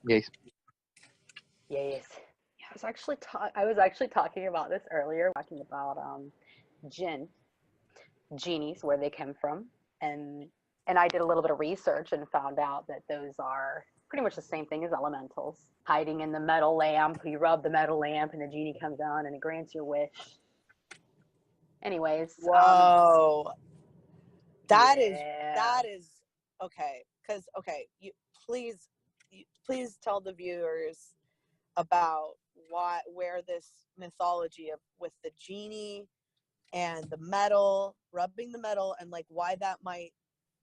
Yes. Yes. Yeah, I was actually talking about this earlier, talking about genies, where they came from, and I did a little bit of research and found out that those are pretty much the same thing as elementals, hiding in the metal lamp. You rub the metal lamp, and the genie comes down, and it grants your wish. Anyways, Whoa, that yeah. is okay. Because you please tell the viewers about where this mythology of with the genie and the metal, rubbing the metal, and like why that might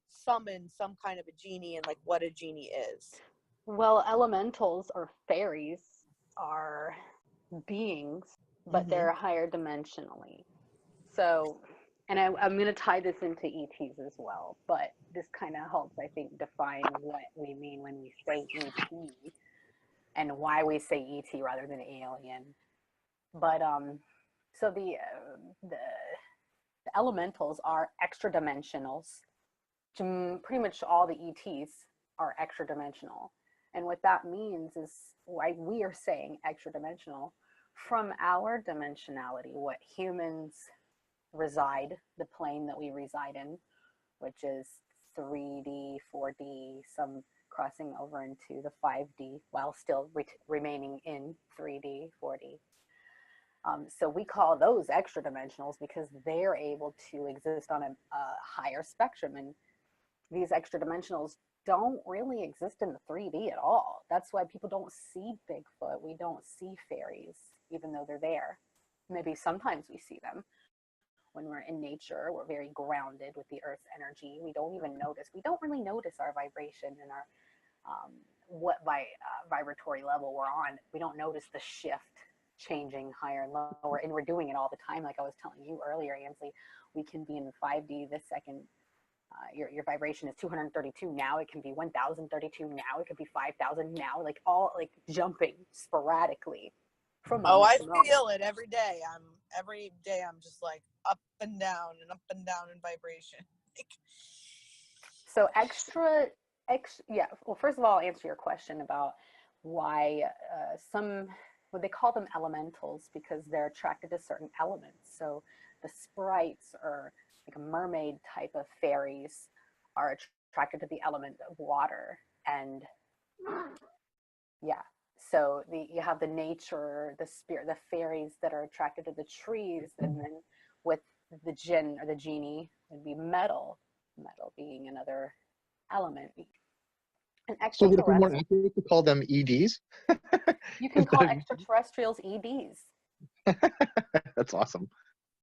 summon some kind of a genie, and like what a genie is. Well, elementals or fairies are beings, but they're higher dimensionally. So, and I'm going to tie this into ETs as well, but this kind of helps, I think, define what we mean when we say ET and why we say ET rather than alien. But so the elementals are extra dimensionals. Pretty much all the ETs are extra dimensional. And what that means is why we are saying extra dimensional from our dimensionality, what humans reside, the plane that we reside in, which is 3D, 4D, some crossing over into the 5D while still remaining in 3D, 4D. So we call those extra dimensionals because they're able to exist on a higher spectrum. And these extra dimensionals don't really exist in the 3D at all. That's why people don't see Bigfoot. We don't see fairies, even though they're there. Maybe sometimes we see them when we're in nature. We're very grounded with the earth's energy. We don't even notice. We don't really notice our vibration and our what vibratory level we're on. We don't notice the shift changing higher and lower, and we're doing it all the time. Like I was telling you earlier, Ansley, we can be in 5D this second. Your vibration is 232 now. It can be 1032 now. It could be 5000 now. Like all like jumping sporadically from moment I to moment. feel it every day. I'm just like up and down in vibration. So extra, yeah. Well, first of all, I'll answer your question about why well, they call them elementals because they're attracted to certain elements. So the sprites or like a mermaid type of fairies are attracted to the element of water. And yeah, so you have the nature, the spirit, the fairies that are attracted to the trees. And then with the jinn or the genie would be metal being another element. And So would it be more extraterrestrials, accurate to call them EDs? you can call extraterrestrials EDs. That's awesome.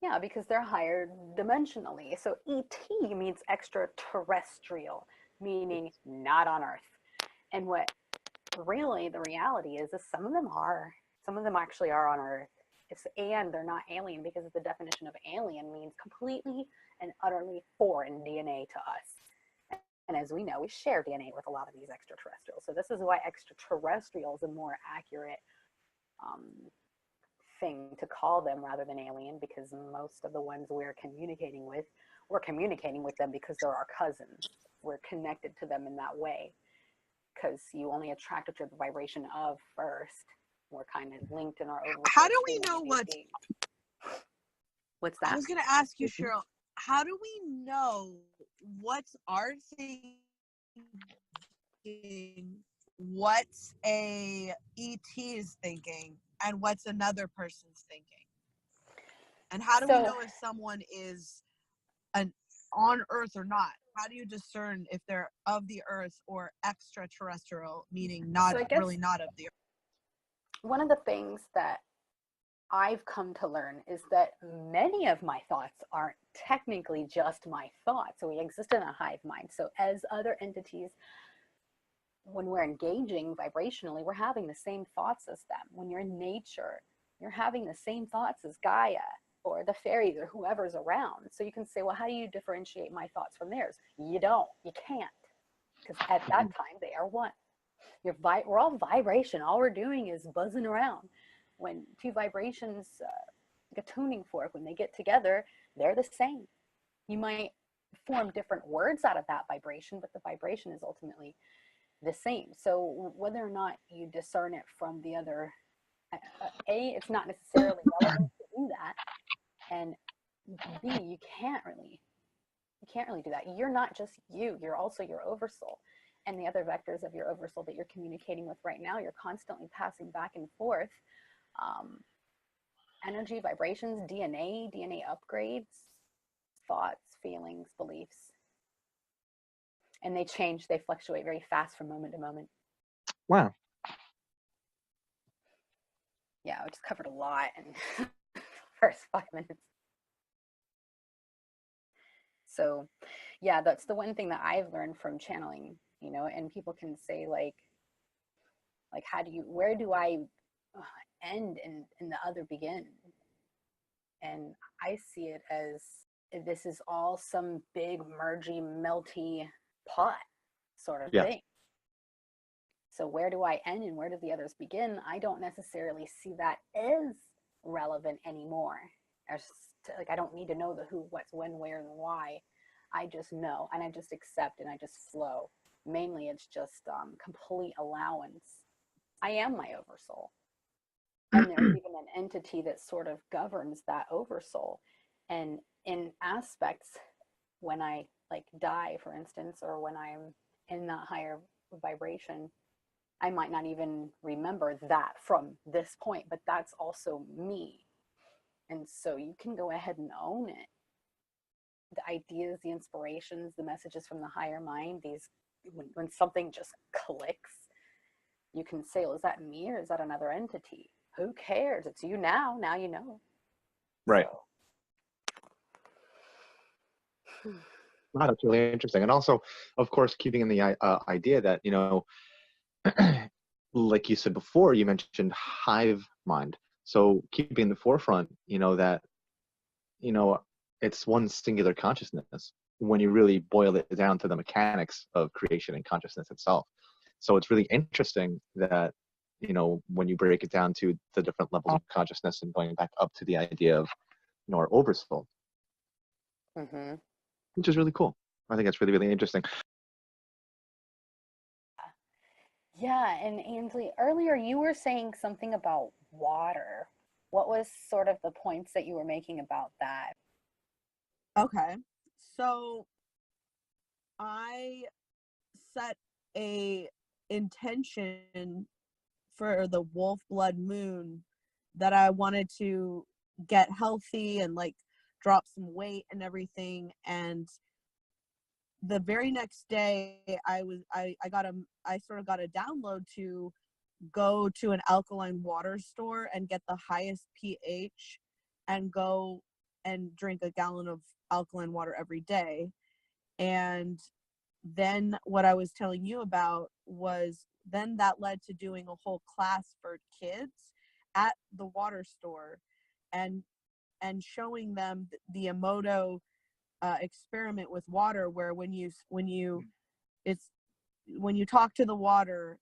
Yeah, because they're higher dimensionally. So ET means extraterrestrial, meaning not on Earth. And what really the reality is some of them actually are on Earth. And they're not alien because the definition of alien means completely and utterly foreign DNA to us. And as we know, we share DNA with a lot of these extraterrestrials. So this is why extraterrestrial is a more accurate thing to call them rather than alien, because most of the ones we're communicating with them because they're our cousins. We're connected to them in that way because you only attracted to the vibration of first. We're kind of linked in our overall. How do we know what's that? I was going to ask you, Cheryl, how do we know what's our thinking, what's a ET's thinking, and what's another person's thinking? And how do we know if someone is on Earth or not? How do you discern if they're of the Earth or extraterrestrial, meaning really not of the Earth? One of the things that I've come to learn is that many of my thoughts aren't technically just my thoughts. So we exist in a hive mind. So as other entities, when we're engaging vibrationally, we're having the same thoughts as them. When you're in nature, you're having the same thoughts as Gaia or the fairies or whoever's around. So you can say, well, how do you differentiate my thoughts from theirs? You don't. You can't. Because at that time, they are one. We're all vibration. All we're doing is buzzing around. When two vibrations, like a tuning fork, when they get together, they're the same. You might form different words out of that vibration, but the vibration is ultimately the same. So whether or not you discern it from the other, it's not necessarily relevant to do that, and B, you can't really do that. You're not just you, you're also your oversoul and the other vectors of your oversoul that you're communicating with right now. You're constantly passing back and forth energy, vibrations, DNA upgrades, thoughts, feelings, beliefs. And they change, they fluctuate very fast from moment to moment. Wow. Yeah, I just covered a lot in the first 5 minutes. So yeah, that's the one thing that I've learned from channeling, and people can say like where do I end and the other begin? And I see it as this is all some big mergy, melty pot sort of thing. So where do I end and where do the others begin? I don't necessarily see that as relevant anymore. I don't need to know the who, what's, when, where, and why. I just know, and I just accept, and I just flow. Mainly, it's just complete allowance. I am my oversoul. And there's even an entity that sort of governs that oversoul. And in aspects, when I die, for instance, or when I'm in that higher vibration, I might not even remember that from this point, but that's also me. And so you can go ahead and own it. The ideas, the inspirations, the messages from the higher mind, when something just clicks, you can say, well, is that me or is that another entity? Who cares? It's you now. Now you know. Right. So. Wow, that's really interesting. And also, of course, keeping in the idea that, like you said before, you mentioned hive mind. So keeping in the forefront, that, it's one singular consciousness when you really boil it down to the mechanics of creation and consciousness itself. So it's really interesting that, when you break it down to the different levels of consciousness and going back up to the idea of, our oversoul, which is really cool. I think that's really, really interesting. Yeah, and Ansley, earlier you were saying something about water. What was sort of the points that you were making about that? Okay, so I set a intention for the wolf blood moon that I wanted to get healthy and drop some weight and everything. And the very next day I sort of got a download to go to an alkaline water store and get the highest pH and go and drink a gallon of alkaline water every day. And then what I was telling you about was then that led to doing a whole class for kids at the water store and showing them the Emoto experiment with water, where when you talk to the water,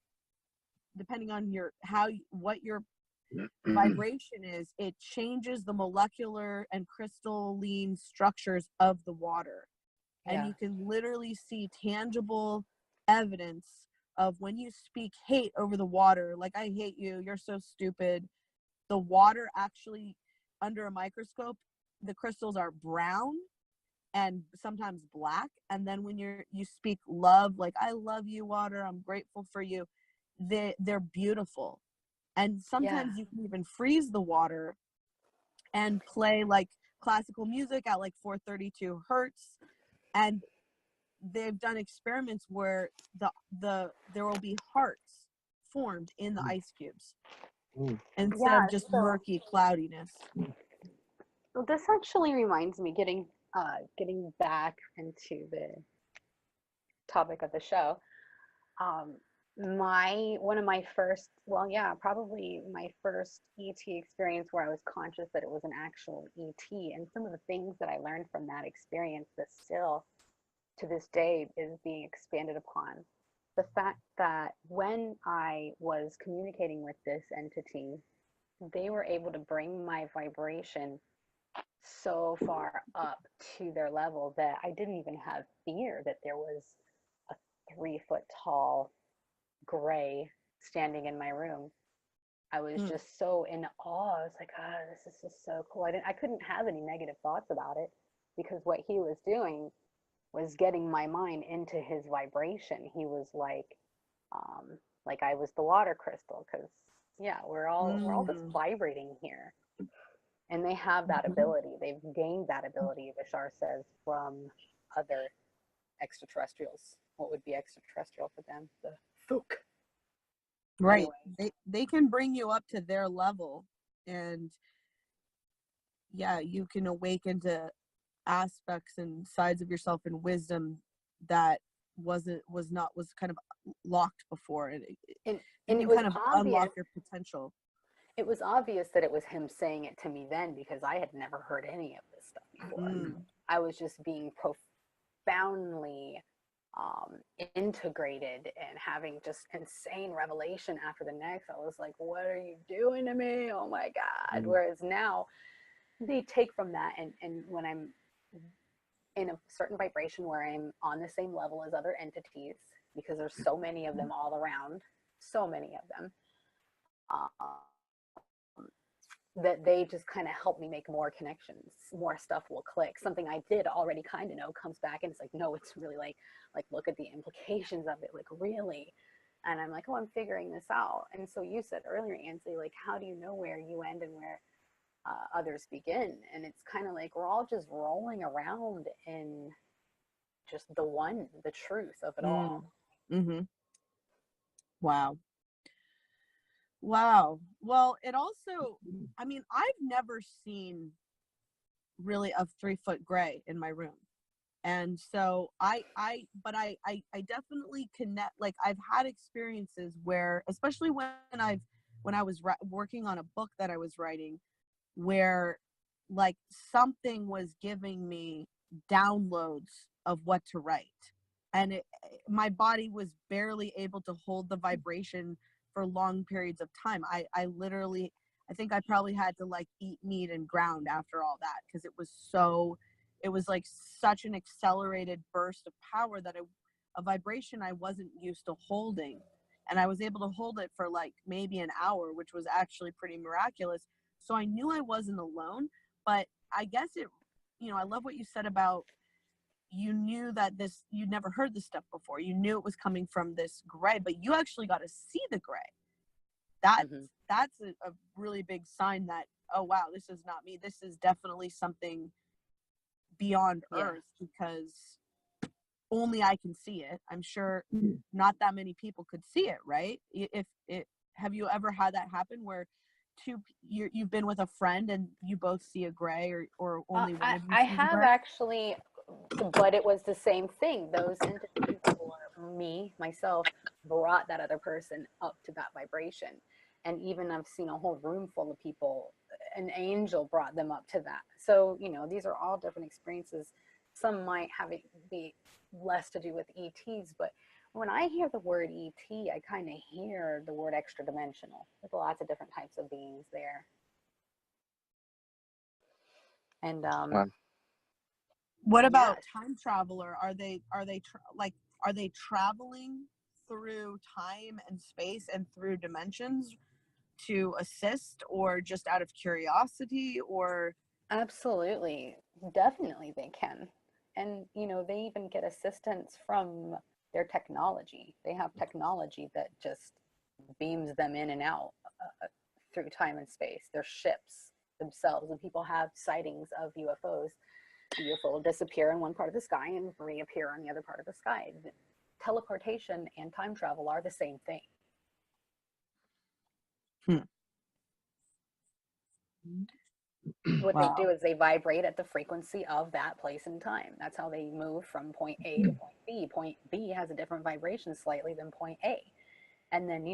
depending on what your vibration is, it changes the molecular and crystalline structures of the water. And you can literally see tangible evidence of when you speak hate over the water, like I hate you, you're so stupid, the water actually, under a microscope, the crystals are brown and sometimes black. And then when you speak love, like I love you, water, I'm grateful for you, they're beautiful. And sometimes you can even freeze the water and play classical music at 432 hertz. And they've done experiments where there will be hearts formed in the ice cubes instead of just murky cloudiness. Well, this actually reminds me, getting back into the topic of the show. Probably my first ET experience where I was conscious that it was an actual ET, and some of the things that I learned from that experience that still to this day is being expanded upon. The fact that when I was communicating with this entity, they were able to bring my vibration so far up to their level that I didn't even have fear that there was a 3 foot tall gray standing in my room. I was just so in awe. I was like, ah, this is just so cool. I couldn't have any negative thoughts about it because what he was doing was getting my mind into his vibration. He was like I was the water crystal, because yeah, we're all just vibrating here. And they have that ability. They've gained that ability, Vishar says, from other extraterrestrials. What would be extraterrestrial for them? The Fook. Right. Anyway. They can bring you up to their level, and yeah, you can awaken to aspects and sides of yourself and wisdom that was kind of locked before, and it was kind of obvious. unlock your potential. It was obvious that it was him saying it to me then, because I had never heard any of this stuff before. I was just being profoundly integrated and having just insane revelation after the next. I was like, what are you doing to me? Oh my God. Whereas now they take from that, and when I'm in a certain vibration where I'm on the same level as other entities, because there's so many of them all around, so many of them, that they just kind of help me make more connections. More stuff will click. Something I did already kind of know comes back, and it's like, no, it's really like look at the implications of it, like really. And I'm like, oh, I'm figuring this out. And so you said earlier, Ansley, like, how do you know where you end and where others begin? And it's kind of like we're all just rolling around in just the truth of it all. Wow. Well, it also, I mean, I've never seen really a 3-foot gray in my room. And so I definitely connect. Like, I've had experiences where, especially when I was working on a book that I was writing, where like something was giving me downloads of what to write, and my body was barely able to hold the vibration for long periods of time. I literally, I think I probably had to like eat meat and ground after all that, because it was like such an accelerated burst of power, that a vibration I wasn't used to holding. And I was able to hold it for like maybe an hour, which was actually pretty miraculous. So I knew I wasn't alone. But I guess I love what you said about, you knew that you'd never heard this stuff before. You knew it was coming from this gray, but you actually got to see the gray. That's a really big sign that, oh wow, this is not me. This is definitely something beyond Earth, because only I can see it. I'm sure not that many people could see it, right? Have you ever had that happen where you've been with a friend and you both see a gray, or only one of you I sees have a gray? actually, but it was the same thing. Those entities, or myself, brought that other person up to that vibration. And even I've seen a whole room full of people, an angel brought them up to that. So, these are all different experiences. Some might have it be less to do with ETs, but when I hear the word ET, I kind of hear the word extra dimensional. There's lots of different types of beings there. And what about time traveler? Are they traveling through time and space and through dimensions to assist, or just out of curiosity? Or absolutely, definitely they can. And they even get assistance from their technology. They have technology that just beams them in and out through time and space. Their ships themselves, and people have sightings of UFOs. The UFO will disappear in one part of the sky and reappear on the other part of the sky. Teleportation and time travel are the same thing. What they do is they vibrate at the frequency of that place and time. That's how they move from point A to point B. Point B has a different vibration slightly than point A. And then,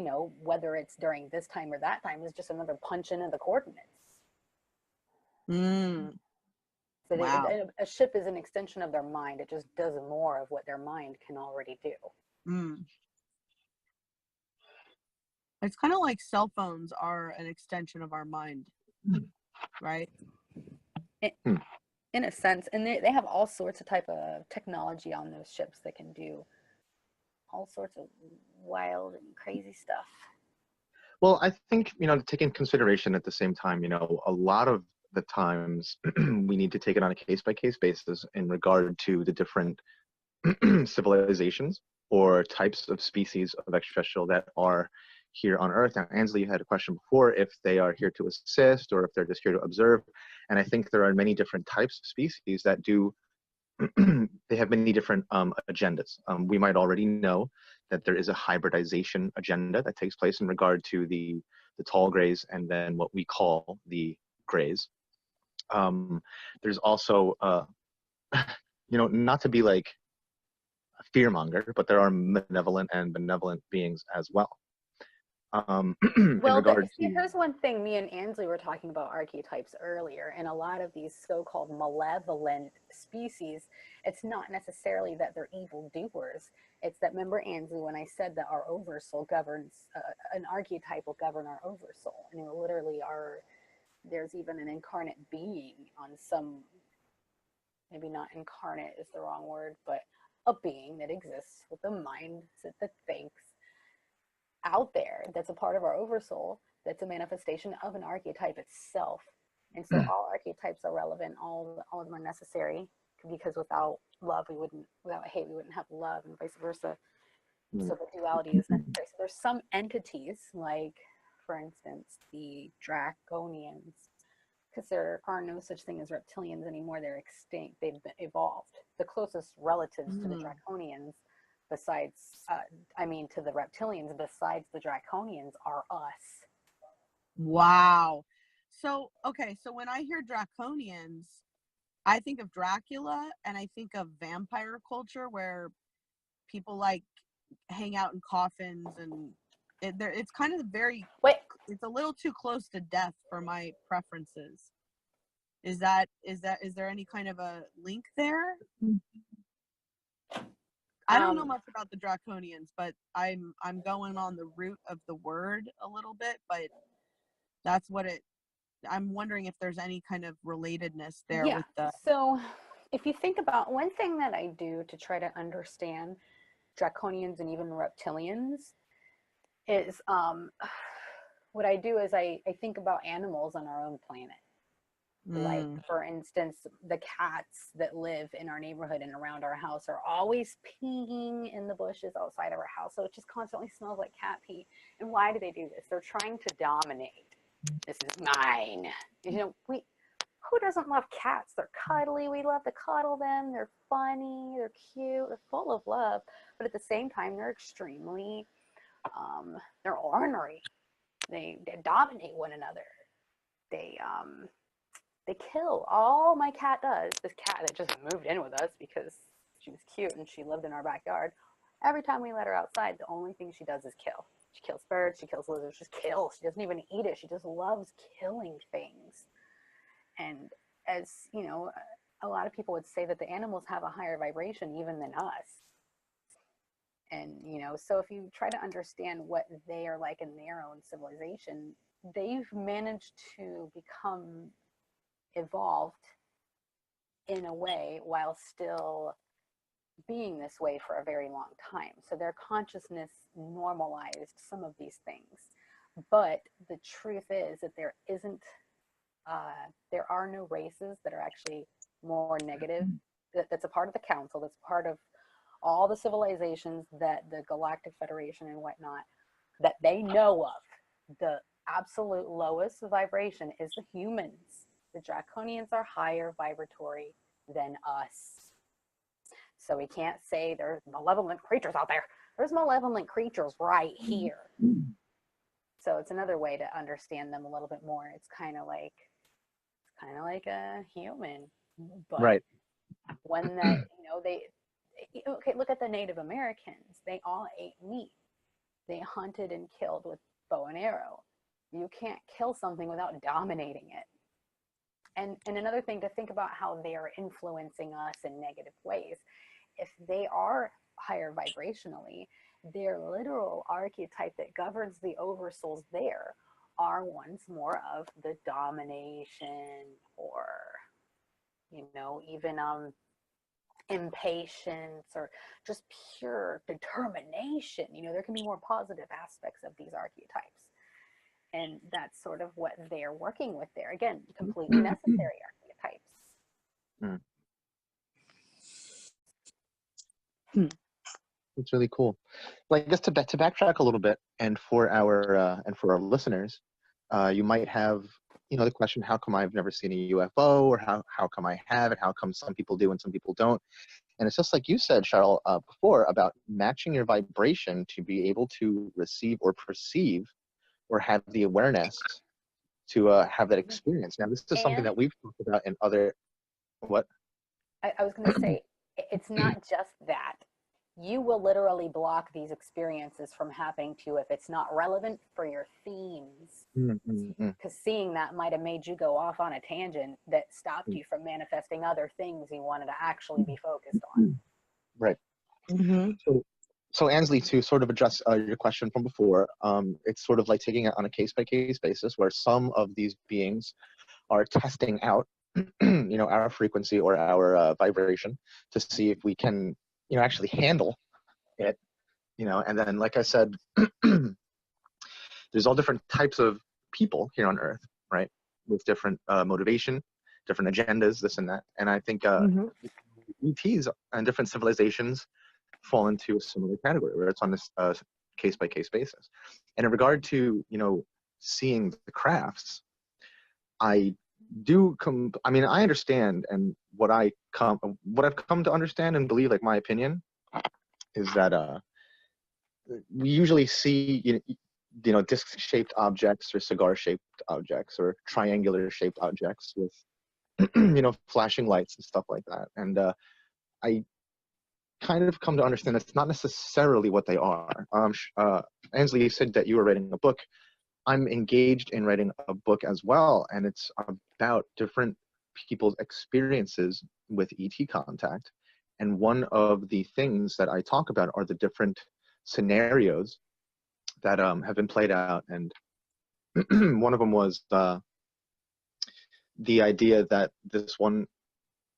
whether it's during this time or that time is just another punch in of the coordinates. So a ship is an extension of their mind. It just does more of what their mind can already do. It's kind of like cell phones are an extension of our mind, right? In a sense. And they have all sorts of type of technology on those ships that can do all sorts of wild and crazy stuff. Well, I think, to take in consideration at the same time, a lot of the times we need to take it on a case by case basis in regard to the different civilizations or types of species of extraterrestrial that are here on Earth. Now, Ansley, you had a question before if they are here to assist or if they're just here to observe. And I think there are many different types of species that do, they have many different agendas. We might already know that there is a hybridization agenda that takes place in regard to the tall grays and then what we call the grays. There's also, not to be like a fearmonger, but there are malevolent and benevolent beings as well. Well, here's one thing. Me and Ansley were talking about archetypes earlier, and a lot of these so-called malevolent species, it's not necessarily that they're evil doers. It's that, remember, Ansley, when I said that our oversoul governs, an archetype will govern our oversoul, and literally there's even an incarnate being on some, maybe not incarnate is the wrong word, but a being that exists with a mind that thinks out there, that's a part of our oversoul, that's a manifestation of an archetype itself. And so all archetypes are relevant, all of them are necessary, because without love without hate we wouldn't have love, and vice versa. So the duality is necessary. So there's some entities, like for instance the draconians, because there are no such thing as reptilians anymore, they're extinct, they've evolved. The closest relatives to the draconians besides, to the reptilians, besides the draconians, are us. Wow. So, okay, so when I hear draconians, I think of Dracula, and I think of vampire culture where people like hang out in coffins, and it's kind of it's a little too close to death for my preferences. Is there any kind of a link there? I don't know much about the draconians, but I'm going on the root of the word a little bit, but that's what I'm wondering if there's any kind of relatedness there with the. So if you think about one thing that I do to try to understand draconians and even reptilians is what I do is I think about animals on our own planet. Like, for instance, the cats that live in our neighborhood and around our house are always peeing in the bushes outside of our house. So it just constantly smells like cat pee. And why do they do this? They're trying to dominate. This is mine. Who doesn't love cats? They're cuddly. We love to cuddle them. They're funny. They're cute. They're full of love. But at the same time, they're extremely, they're ornery. They dominate one another. They kill. All my cat does, this cat that just moved in with us because she was cute and she lived in our backyard, every time we let her outside, the only thing she does is kill. She kills birds, she kills lizards, just kills. She doesn't even eat it. She just loves killing things. And as, a lot of people would say that the animals have a higher vibration even than us. And, so if you try to understand what they are like in their own civilization, they've managed to become evolved in a way while still being this way for a very long time. So their consciousness normalized some of these things. But the truth is that there are no races that are actually more negative. That's a part of the council. That's part of all the civilizations that the Galactic Federation and whatnot that they know of. The absolute lowest vibration is the humans. The draconians are higher vibratory than us. So we can't say there's malevolent creatures out there. There's malevolent creatures right here. So it's another way to understand them a little bit more. It's kind of like a human, but right. One that, look at the Native Americans. They all ate meat. They hunted and killed with bow and arrow. You can't kill something without dominating it. And another thing to think about how they are influencing us in negative ways. If they are higher vibrationally, their literal archetype that governs the oversouls there are ones more of the domination, or even impatience or just pure determination. You know, there can be more positive aspects of these archetypes. And that's sort of what they're working with there. Again, completely necessary archetypes. It's really cool. Well, I guess to backtrack a little bit, and for our listeners, you might have, you know, the question, how come I've never seen a UFO, or how come I have, and how come some people do and some people don't? And it's just like you said, Cheryl, before, about matching your vibration to be able to receive or perceive or have the awareness to have that experience. Now, this is something that we've talked about in other, what? I was going to say, it's not just that. You will literally block these experiences from happening to you if it's not relevant for your themes. Because seeing that might have made you go off on a tangent that stopped you from manifesting other things you wanted to actually be focused on. Right. So Ansley, to sort of address your question from before, it's sort of like taking it on a case-by-case basis, where some of these beings are testing out, you know, our frequency or our vibration to see if we can, you know, actually handle it, you know. And then, like I said, there's all different types of people here on Earth, right, with different motivation, different agendas, this and that. And I think ETs and different civilizations fall into a similar category, where it's on this case-by-case basis. And in regard to, you know, seeing the crafts, I understand, and what I've come to understand and believe, like, my opinion is that we usually see, you know, disc-shaped objects or cigar-shaped objects or triangular-shaped objects with you know, flashing lights and stuff like that. And I kind of come to understand that's not necessarily what they are. Ansley, you said that you were writing a book. I'm engaged in writing a book as well, and it's about different people's experiences with ET contact. And one of the things that I talk about are the different scenarios that have been played out. And one of them was the idea that this one,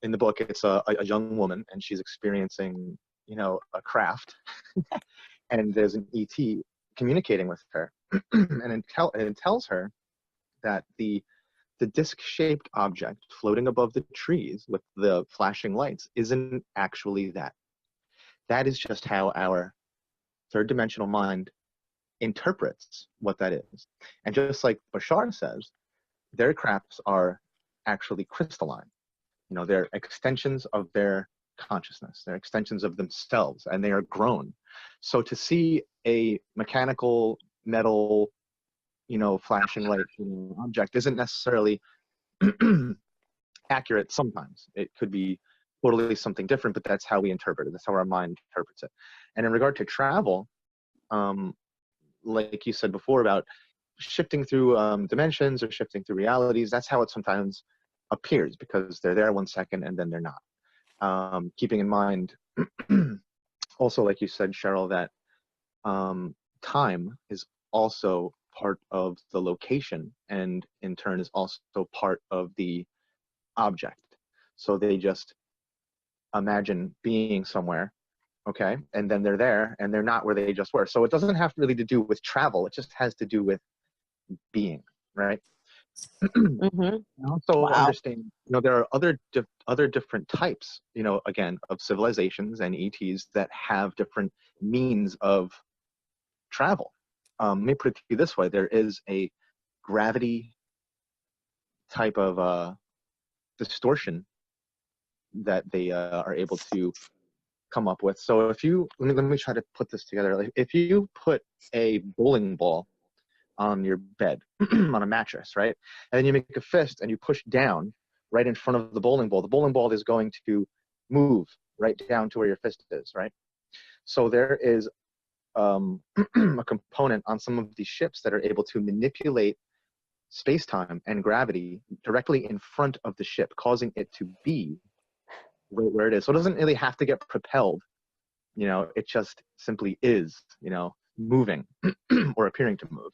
in the book, it's a young woman, and she's experiencing, you know, a craft, and there's an ET communicating with her, and it tells her that the disc-shaped object floating above the trees with the flashing lights isn't actually that. That is just how our third-dimensional mind interprets what that is. And just like Bashar says, their crafts are actually crystalline. You know, they're extensions of their consciousness. They're extensions of themselves, and they are grown. So to see a mechanical, metal, you know, flashing light, you know, object isn't necessarily accurate sometimes. It could be totally something different, but that's how we interpret it. That's how our mind interprets it. And in regard to travel, like you said before about shifting through dimensions or shifting through realities, that's how it sometimes appears, because they're there 1 second and then they're not. Keeping in mind also, like you said, Cheryl, that time is also part of the location, and in turn is also part of the object. So they just imagine being somewhere, okay, and then they're there and they're not where they just were. So it doesn't have really to do with travel, it just has to do with being, right? I also understand, you know, there are other different types, you know, again, of civilizations and ETs that have different means of travel. Let me put it to you this way: there is a gravity type of distortion that they are able to come up with. So if you let me try to put this together. Like, if you put a bowling ball on your bed on a mattress, right, and then you make a fist and you push down right in front of the bowling ball is going to move right down to where your fist is, right? So there is a component on some of these ships that are able to manipulate space-time and gravity directly in front of the ship, causing it to be right where it is. So it doesn't really have to get propelled, you know, it just simply is, you know, moving or appearing to move.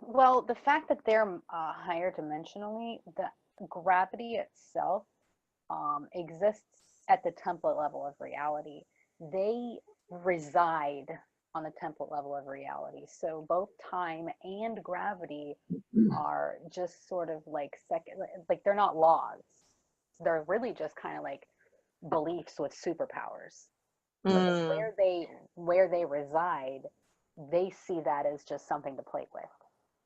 Well, the fact that they're higher dimensionally, the gravity itself exists at the template level of reality. They reside on the template level of reality. So both time and gravity are just sort of like second, like they're not laws. They're really just kind of like beliefs with superpowers. But where they reside, they see that as just something to play with,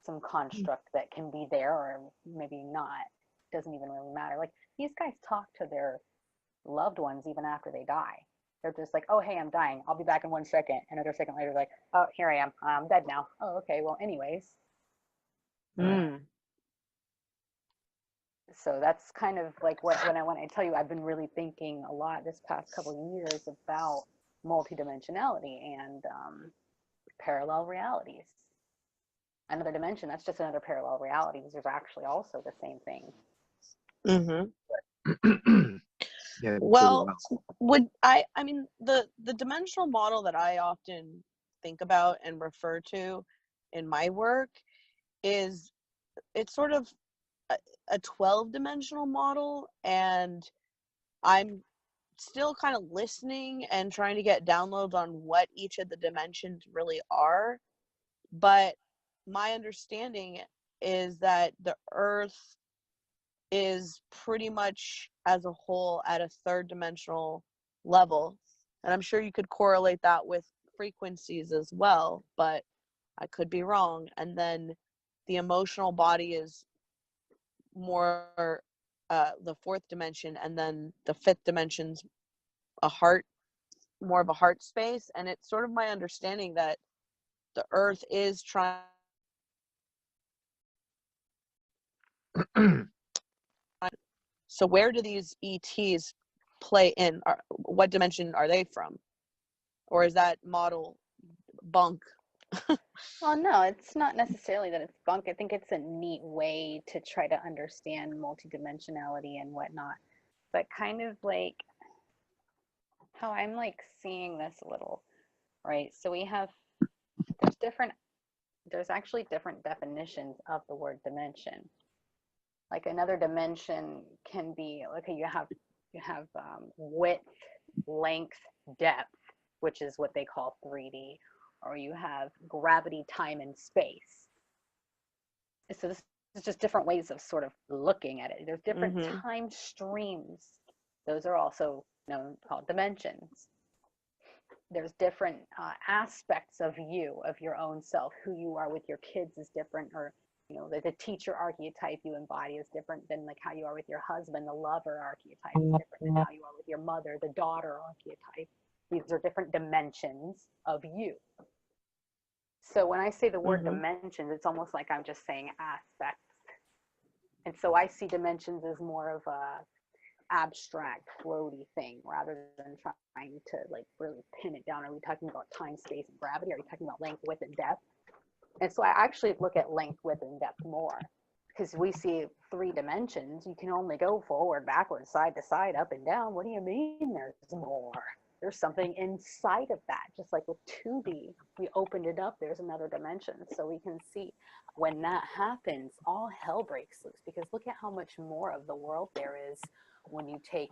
some construct that can be there or maybe not. Doesn't even really matter. Like these guys talk to their loved ones even after they die. They're just like, oh, hey, I'm dying. I'll be back in 1 second. Another second later, like, oh, here I am. I'm dead now. Oh, okay. Well, anyways. So that's kind of like when I tell you, I've been really thinking a lot this past couple of years about multidimensionality and parallel realities. Another dimension, that's just another parallel reality. These are actually also the same thing. Yeah, well, I mean, the dimensional model that I often think about and refer to in my work is, it's sort of a 12-dimensional model, and I'm still kind of listening and trying to get downloads on what each of the dimensions really are. But my understanding is that the Earth is pretty much as a whole at a 3rd-dimensional level. And I'm sure you could correlate that with frequencies as well, but I could be wrong. And then the emotional body is more the 4th dimension, and then the 5th dimension's more of a heart space. And it's sort of my understanding that the Earth is trying. So where do these ETs play in? What dimension are they from? Or is that model bunk? Well, no, it's not necessarily that it's bunk. I think it's a neat way to try to understand multidimensionality and whatnot. But kind of like how I'm like seeing this a little, right? So we have, there's actually different definitions of the word dimension. Like another dimension can be, okay, you have width, length, depth, which is what they call 3D, or you have gravity, time, and space. So this is just different ways of sort of looking at it. There's different time streams. Those are also called dimensions. There's different aspects of you, of your own self. Who you are with your kids is different, or the teacher archetype you embody is different than like how you are with your husband. The lover archetype is different than how you are with your mother. The daughter archetype. These are different dimensions of you. So when I say the word dimensions, it's almost like I'm just saying aspects. And so I see dimensions as more of a abstract, floaty thing rather than trying to like really pin it down. Are we talking about time, space, and gravity? Are we talking about length, width, and depth? And so I actually look at length, width, and depth more, because we see 3 dimensions. You can only go forward, backwards, side to side, up and down. What do you mean there's more? There's something inside of that. Just like with 2D, we opened it up, there's another dimension. So we can see when that happens, all hell breaks loose, because look at how much more of the world there is when you take,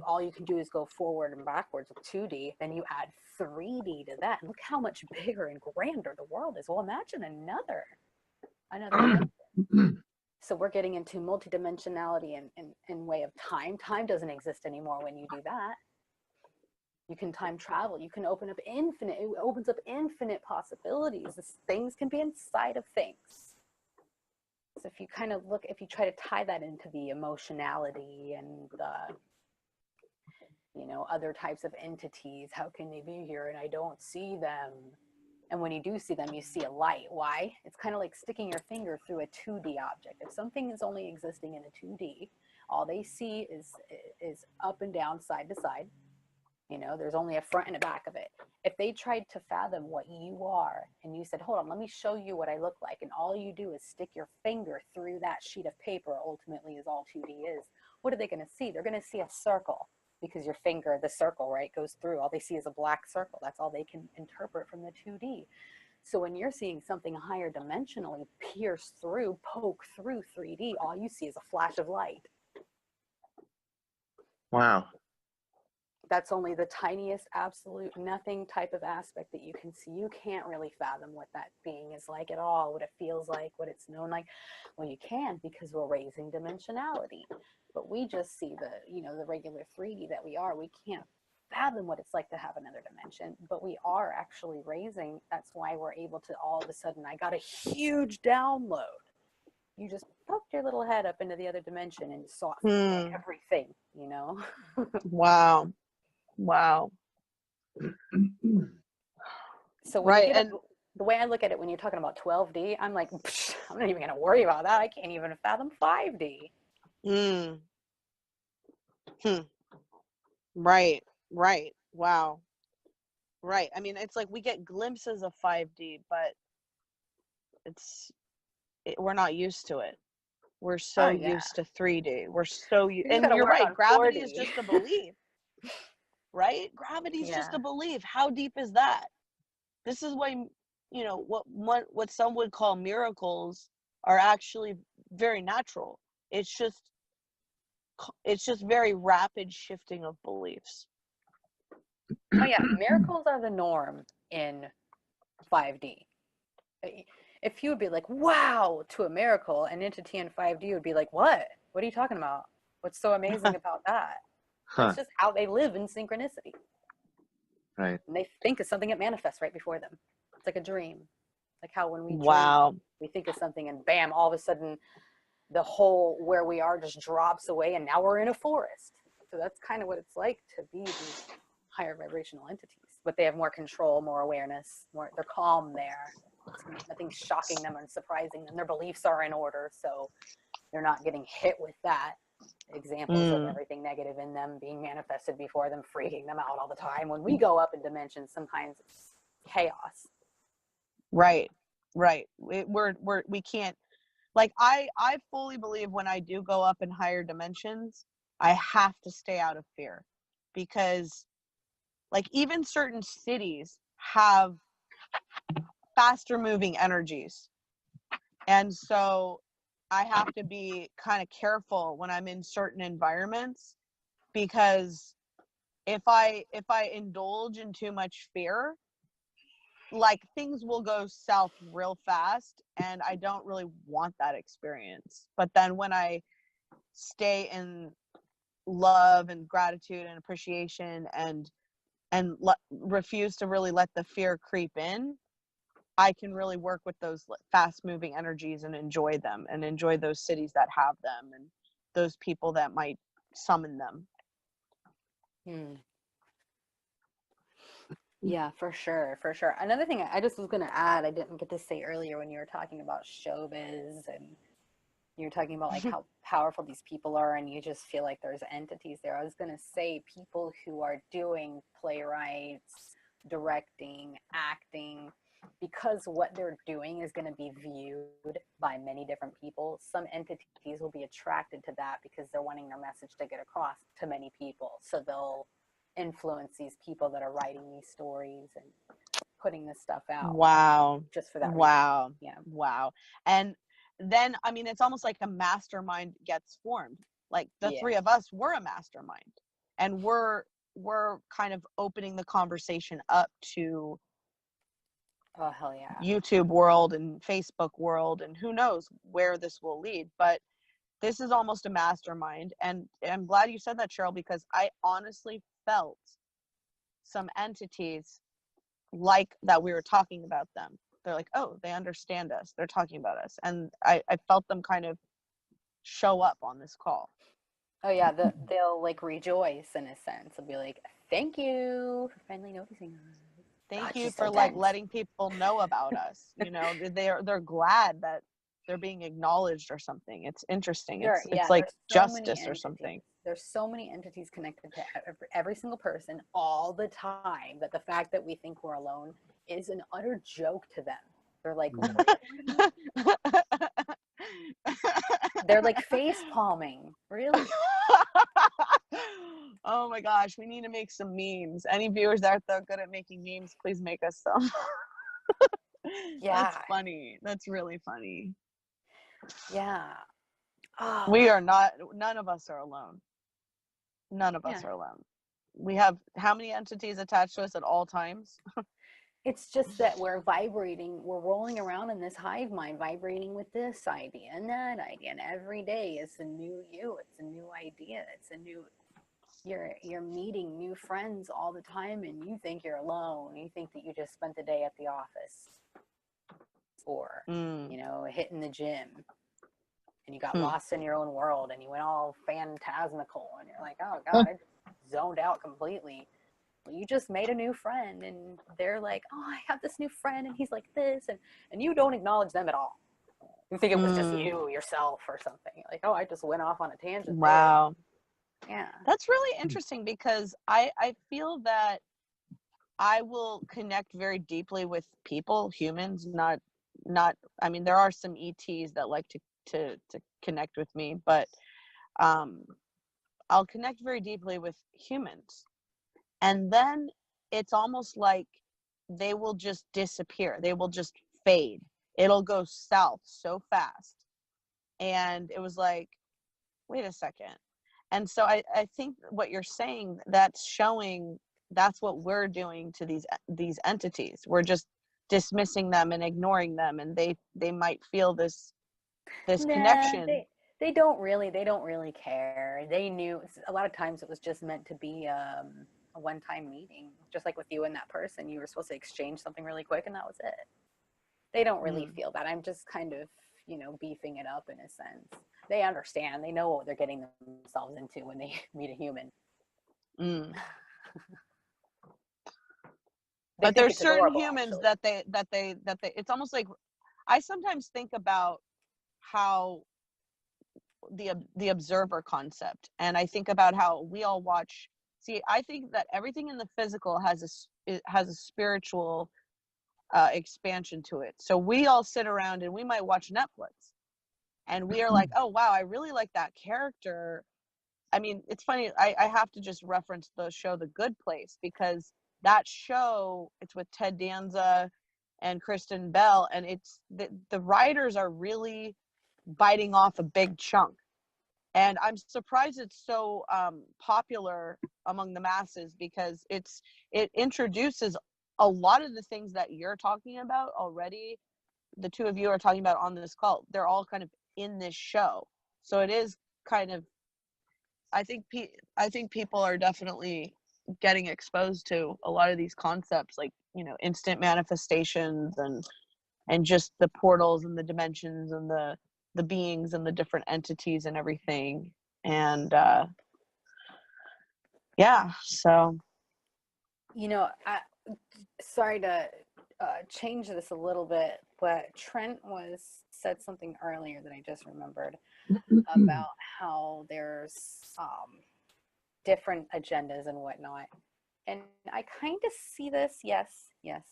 all you can do is go forward and backwards with 2D, then you add 3D to that. And look how much bigger and grander the world is. Well, imagine another dimension. So we're getting into multidimensionality and way of time. Time doesn't exist anymore when you do that. You can time travel. You can open up infinite. It opens up infinite possibilities. Things can be inside of things. So if you kind of look, if you try to tie that into the emotionality and other types of entities, how can they be here and I don't see them? And when you do see them, you see a light. Why? It's kind of like sticking your finger through a 2D object. If something is only existing in a 2D, all they see is up and down, side to side. There's only a front and a back of it. If they tried to fathom what you are and you said, hold on, let me show you what I look like, and all you do is stick your finger through that sheet of paper, ultimately is all 2D is, what are they going to see? They're going to see a circle, because your finger, the circle, right, goes through. All they see is a black circle. That's all they can interpret from the 2D. So when you're seeing something higher dimensionally pierce through, poke through 3D, all you see is a flash of light. Wow. That's only the tiniest, absolute nothing type of aspect that you can see. You can't really fathom what that being is like at all, what it feels like, what it's known like. Well, you can, because we're raising dimensionality. But we just see the, the regular 3D that we are. We can't fathom what it's like to have another dimension, but we are actually raising. That's why we're able to all of a sudden, I got a huge download. You just poked your little head up into the other dimension and saw everything, Wow. Wow. So when you get the way I look at it, when you're talking about 12D, I'm like, I'm not even going to worry about that. I can't even fathom 5D. Right. Wow. Right. I mean, it's like we get glimpses of 5D, but we're not used to it. We're so used to 3D. We're so and you're right. Gravity is just a belief, right? Gravity is just a belief. How deep is that? This is why, what some would call miracles are actually very natural. It's just very rapid shifting of beliefs. Oh yeah, miracles are the norm in 5D. If you would be like, wow, to a miracle, an entity in 5D would be like, what? What are you talking about? What's so amazing about that? That's just how they live in synchronicity. Right. And they think of something that manifests right before them. It's like a dream. Like how when we dream, we think of something and bam, all of a sudden the whole where we are just drops away and now we're in a forest. So that's kind of what it's like to be these higher vibrational entities. But they have more control, more awareness, they're calm there. Nothing's shocking them and surprising them. Their beliefs are in order, so they're not getting hit with that. Examples of everything negative in them being manifested before them, freaking them out all the time. When we go up in dimensions, sometimes it's chaos. Right. We can't, like, I fully believe when I do go up in higher dimensions, I have to stay out of fear, because like even certain cities have faster moving energies. And so I have to be kind of careful when I'm in certain environments, because if I indulge in too much fear, like things will go south real fast, and I don't really want that experience. But then when I stay in love and gratitude and appreciation and refuse to really let the fear creep in, I can really work with those fast moving energies and enjoy them, and enjoy those cities that have them and those people that might summon them. Yeah, for sure. Another thing I just was going to add, I didn't get to say earlier when you were talking about showbiz and you were talking about like how powerful these people are and you just feel like there's entities there. I was going to say people who are doing playwrights, directing, acting, because what they're doing is going to be viewed by many different people. Some entities will be attracted to that because they're wanting their message to get across to many people. So they'll influence these people that are writing these stories and putting this stuff out. Wow. Just for that reason. Yeah. Wow. And then, I mean, it's almost like a mastermind gets formed. Like the three of us, we're a mastermind, and we're kind of opening the conversation up to oh hell yeah, YouTube world and Facebook world, and who knows where this will lead. But this is almost a mastermind, and I'm glad you said that, Cheryl, because I honestly felt some entities like that we were talking about them. They're like, oh, they understand us. They're talking about us. And I felt them kind of show up on this call. Oh yeah, they'll like rejoice in a sense. They'll be like, thank you for finally noticing us. Thank you for like letting people know about us. You know, they're glad that they're being acknowledged or something. It's interesting. It's like justice or something. There's so many entities connected to every single person all the time that the fact that we think we're alone is an utter joke to them. They're like, they're like face palming. Really? Oh my gosh, we need to make some memes. Any viewers out there good at making memes, please make us some. Yeah. That's funny. That's really funny. Yeah. Oh. We are not, none of us are alone. None of us Yeah. are alone. We have how many entities attached to us at all times? It's just that we're vibrating, we're rolling around in this hive mind, vibrating with this idea and that idea. And every day is a new you, it's a new idea, it's a new, you're meeting new friends all the time, and you think you're alone. You think that you just spent the day at the office, or, you know, hitting the gym, and you got lost in your own world and you went all phantasmical and you're like, oh God, I just zoned out completely. Well, you just made a new friend, and they're like, oh, I have this new friend and he's like this, and you don't acknowledge them at all. You think it was just you, yourself, or something. Like, oh, I just went off on a tangent. Wow. There. Yeah. That's really interesting, because I feel that I will connect very deeply with people, humans, not I mean, there are some ETs that like to connect with me, but I'll connect very deeply with humans. And then it's almost like they will just disappear. They will just fade. It'll go south so fast. And it was like, wait a second. And so I think what you're saying, that's showing, that's what we're doing to these entities. We're just dismissing them and ignoring them, and they might feel this connection. They don't really care. They knew a lot of times it was just meant to be a one-time meeting, just like with you and that person. You were supposed to exchange something really quick, and that was it. They don't really feel that. I'm just kind of, you know, beefing it up in a sense. They understand. They know what they're getting themselves into when they meet a human. But there's certain humans that they it's almost like, I sometimes think about how the observer concept, and I think about how we all watch. See, I think that everything in the physical has a spiritual expansion to it. So we all sit around and we might watch Netflix, and we are like, oh wow, I really like that character. I mean, it's funny, I have to just reference the show The Good Place, because that show, it's with Ted Danza and Kristen Bell, and it's the writers are really biting off a big chunk. And I'm surprised it's so popular among the masses, because it introduces a lot of the things that you're talking about already. The two of you are talking about on this call. They're all kind of in this show. So it is kind of, I think people are definitely getting exposed to a lot of these concepts, like, you know, instant manifestations and just the portals and the dimensions and the beings and the different entities and everything. And yeah, so, you know, sorry to change this a little bit, but Trent said something earlier that I just remembered about how there's different agendas and whatnot. And I kind of see this, yes,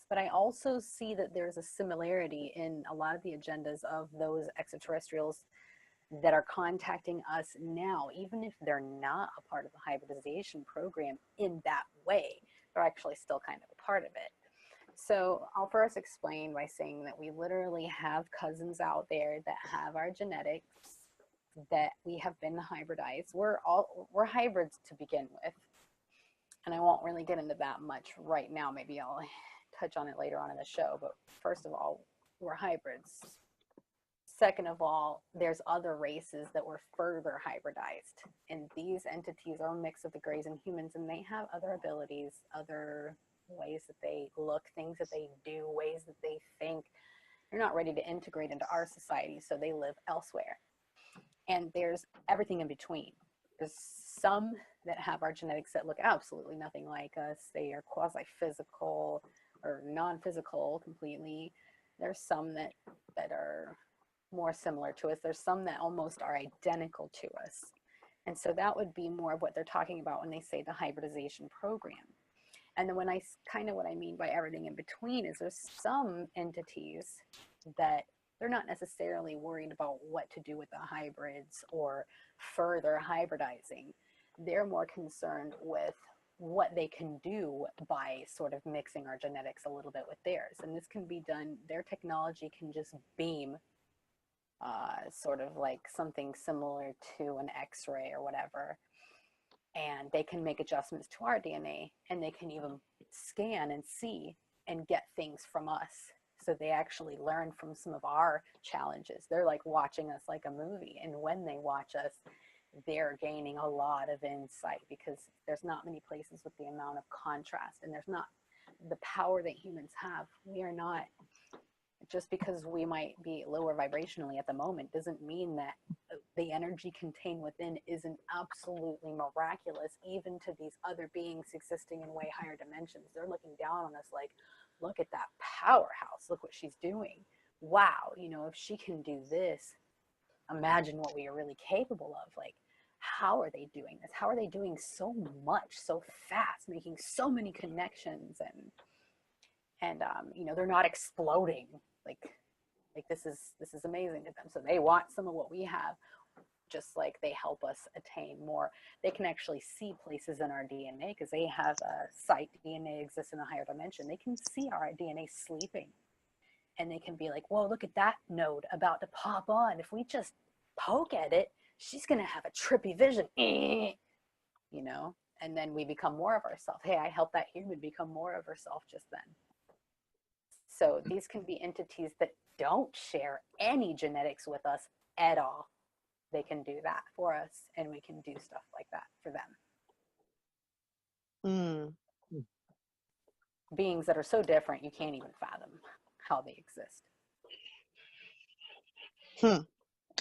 but I also see that there's a similarity in a lot of the agendas of those extraterrestrials that are contacting us now, even if they're not a part of the hybridization program in that way, they're actually still kind of a part of it. So I'll first explain by saying that we literally have cousins out there that have our genetics, that we have been hybridized. We're hybrids to begin with. And I won't really get into that much right now. Maybe I'll touch on it later on in the show. But first of all, we're hybrids. Second of all, there's other races that were further hybridized. And these entities are a mix of the greys and humans, and they have other abilities, other ways that they look, things that they do, ways that they think. They're not ready to integrate into our society, so they live elsewhere. And there's everything in between. There's some that have our genetics that look absolutely nothing like us. They are quasi-physical or non-physical completely. There's some that are more similar to us. There's some that almost are identical to us. And so that would be more of what they're talking about when they say the hybridization program. And then what I mean by everything in between is there's some entities that they're not necessarily worried about what to do with the hybrids or further hybridizing. They're more concerned with what they can do by sort of mixing our genetics a little bit with theirs. And this can be done, their technology can just beam sort of like something similar to an X-ray or whatever. and they can make adjustments to our DNA, and they can even scan and see and get things from us. So they actually learn from some of our challenges. They're like watching us like a movie, and when they watch us, they're gaining a lot of insight, because there's not many places with the amount of contrast, and there's not the power that humans have. We are not, just because we might be lower vibrationally at the moment doesn't mean that the energy contained within isn't absolutely miraculous, even to these other beings existing in way higher dimensions. They're looking down on us like, look at that powerhouse, look what she's doing. Wow, you know, if she can do this, imagine what we are really capable of. Like, how are they doing this? How are they doing so much so fast, making so many connections, and you know, they're not exploding. Like this is amazing to them. So they want some of what we have, just like they help us attain more. They can actually see places in our DNA, because they have a sight. DNA exists in a higher dimension. They can see our DNA sleeping, and they can be like, whoa, look at that node about to pop on. If we just poke at it, she's going to have a trippy vision, you know? And then we become more of ourselves. Hey, I helped that human become more of herself just then. So these can be entities that don't share any genetics with us at all. They can do that for us, and we can do stuff like that for them. Beings that are so different, you can't even fathom how they exist.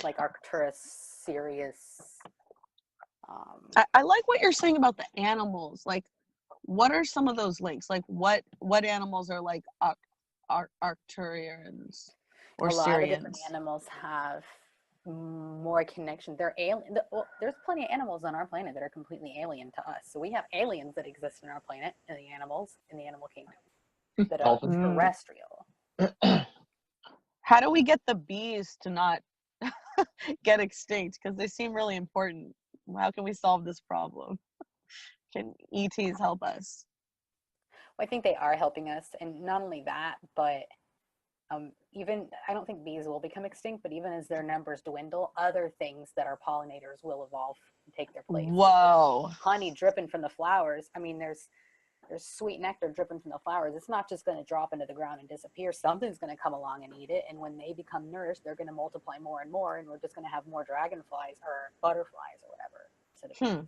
Like Arcturus, Sirius. I like what you're saying about the animals. Like, what are some of those links? Like, what animals are like Arcturians or a lot Syrians? of different animals have more connection. They're alien. Well, there's plenty of animals on our planet that are completely alien to us. So we have aliens that exist in our planet, and the animals in the animal kingdom that are terrestrial. How do we get the bees to not get extinct? Because they seem really important. How can we solve this problem? Can ETs help us? Well, I think they are helping us, and not only that, but even, I don't think bees will become extinct, but even as their numbers dwindle, other things that are pollinators will evolve and take their place. Whoa. Honey dripping from the flowers. I mean, there's sweet nectar dripping from the flowers. It's not just going to drop into the ground and disappear. Something's going to come along and eat it, and when they become nourished, they're going to multiply more and more, and we're just going to have more dragonflies or butterflies or whatever.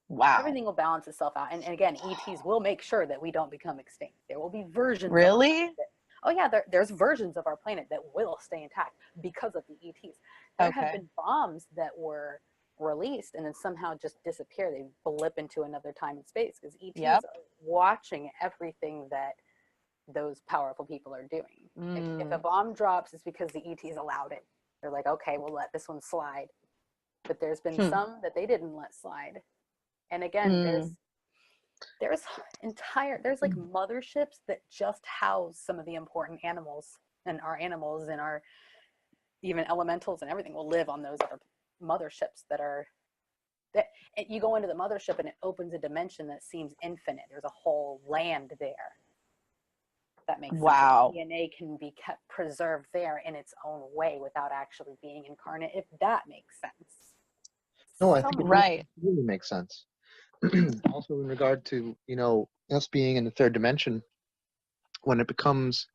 Wow. Everything will balance itself out, and again, ETs will make sure that we don't become extinct. There will be versions. Really? Oh yeah, there's versions of our planet that will stay intact because of the ETs. There have been bombs that were released and then somehow just disappear. They blip into another time and space, because ETs are watching everything that those powerful people are doing. If a bomb drops, it's because the ETs allowed it. They're like, okay, we'll let this one slide. But there's been some that they didn't let slide. And again, there's like motherships that just house some of the important animals, and our even elementals and everything will live on those other motherships that you go into the mothership and it opens a dimension that seems infinite. There's a whole land there. That makes sense. DNA can be kept preserved there in its own way without actually being incarnate, if that makes sense. No, I think it really makes sense. Also, in regard to, you know, us being in the third dimension, when it becomes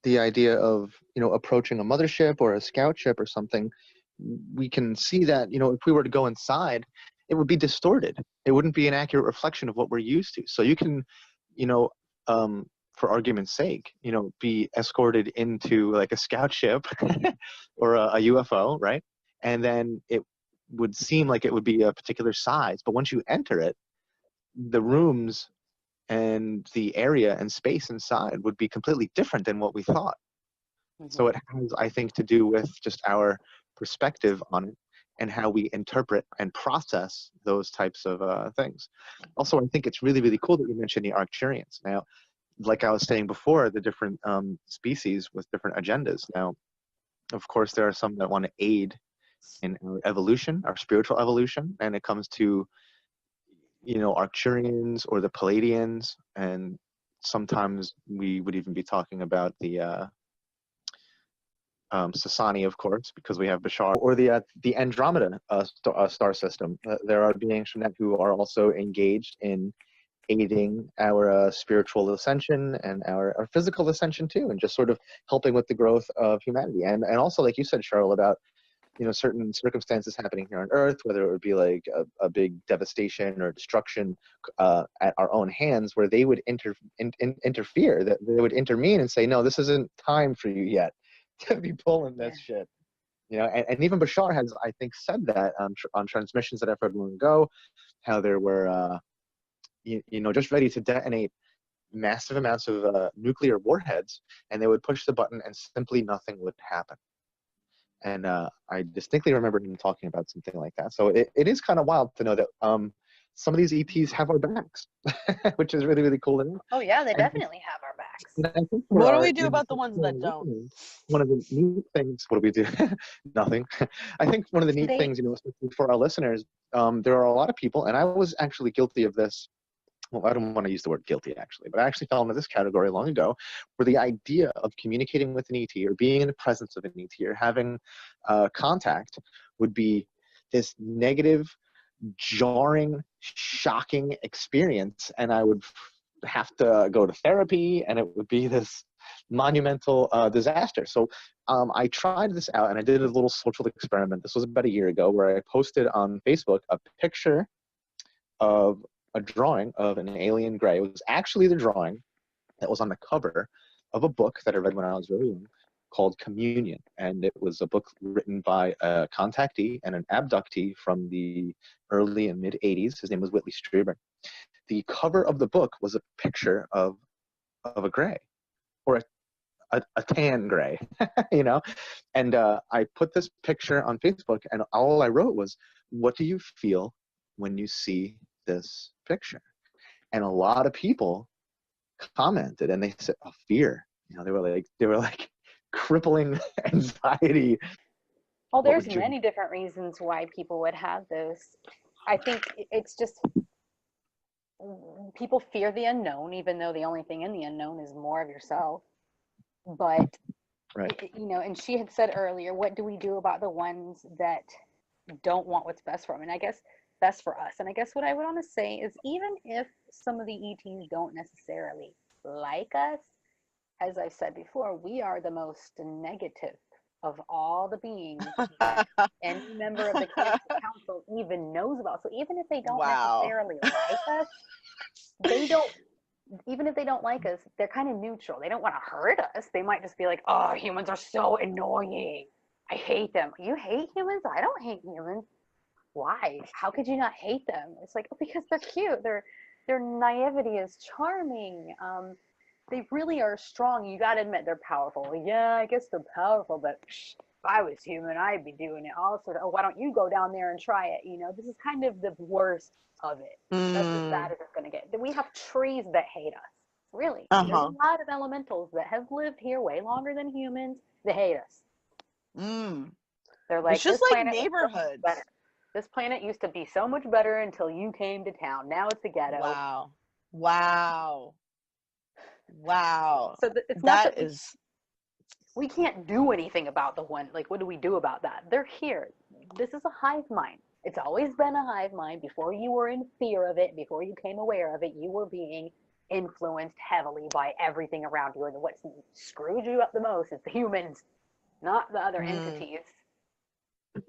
the idea of, you know, approaching a mothership or a scout ship or something, we can see that, you know, if we were to go inside, it would be distorted. It wouldn't be an accurate reflection of what we're used to. So you can, you know, for argument's sake, you know, be escorted into like a scout ship or a UFO, right? And then it would seem like it would be a particular size, but once you enter it, the rooms and the area and space inside would be completely different than what we thought. So it has, I think, to do with just our perspective on it and how we interpret and process those types of things. Also, I think it's really, really cool that you mentioned the Arcturians. Now, like I was saying before, the different species with different agendas. Now, of course, there are some that want to aid in our evolution, our spiritual evolution, and it comes to, you know, Arcturians or the Palladians, and sometimes we would even be talking about the Sasani, of course, because we have Bashar, or the Andromeda star system. There are beings from that who are also engaged in aiding our spiritual ascension and our physical ascension too, and just sort of helping with the growth of humanity. And also, like you said, Cheryl, about certain circumstances happening here on Earth, whether it would be like a big devastation or destruction at our own hands, where they would interfere, that they would intervene and say, no, this isn't time for you yet to be pulling this shit. And even Bashar has, I think, said that on transmissions that I've heard long ago, how there were, just ready to detonate massive amounts of nuclear warheads, and they would push the button and simply nothing would happen. And I distinctly remember him talking about something like that. So it is kind of wild to know that some of these ETs have our backs, which is really, really cool to know. Oh yeah, they definitely have our backs. And I think What do we do about the ones that don't? One of the neat things, what do we do? Nothing. I think one of the neat things, especially for our listeners, there are a lot of people, and I was actually guilty of this. Well, I don't want to use the word guilty, actually, but I actually fell into this category long ago, where the idea of communicating with an ET or being in the presence of an ET or having contact would be this negative, jarring, shocking experience, and I would have to go to therapy, and it would be this monumental disaster. So I tried this out, and I did a little social experiment. This was about a year ago, where I posted on Facebook a picture of a drawing of an alien gray. It was actually the drawing that was on the cover of a book that I read when I was very young called Communion. And it was a book written by a contactee and an abductee from the early and mid 80s. His name was Whitley Strieber. The cover of the book was a picture of a gray, or a tan gray, And I put this picture on Facebook, and all I wrote was, what do you feel when you see this picture? And a lot of people commented, and they said, oh, fear. They were like crippling anxiety. Well, there's many different reasons why people would have those. I think it's just people fear the unknown, even though the only thing in the unknown is more of yourself. But right. And she had said earlier, what do we do about the ones that don't want what's best for them? And I guess best for us. And I guess what I would want to say is, even if some of the ETs don't necessarily like us, as I said before, we are the most negative of all the beings that any member of the council even knows about. So even if they don't necessarily like us, even if they don't like us, they're kind of neutral. They don't want to hurt us. They might just be like, oh, humans are so annoying. I hate them. You hate humans? I don't hate humans. Why? How could you not hate them? It's like, oh, because they're cute. Their naivety is charming. They really are strong. You got to admit they're powerful. Yeah, I guess they're powerful, but if I was human, I'd be doing it all sorts of, oh, why don't you go down there and try it? This is kind of the worst of it. That's as bad as it's going to get. We have trees that hate us. Really. There's a lot of elementals that have lived here way longer than humans. They hate us. They're like, it's just like neighborhoods. This planet used to be so much better until you came to town. Now it's a ghetto. Wow. So it's not that we can't do anything about the one. Like, what do we do about that? They're here. This is a hive mind. It's always been a hive mind. Before you were in fear of it, before you became aware of it, you were being influenced heavily by everything around you. And what screwed you up the most is the humans, not the other entities.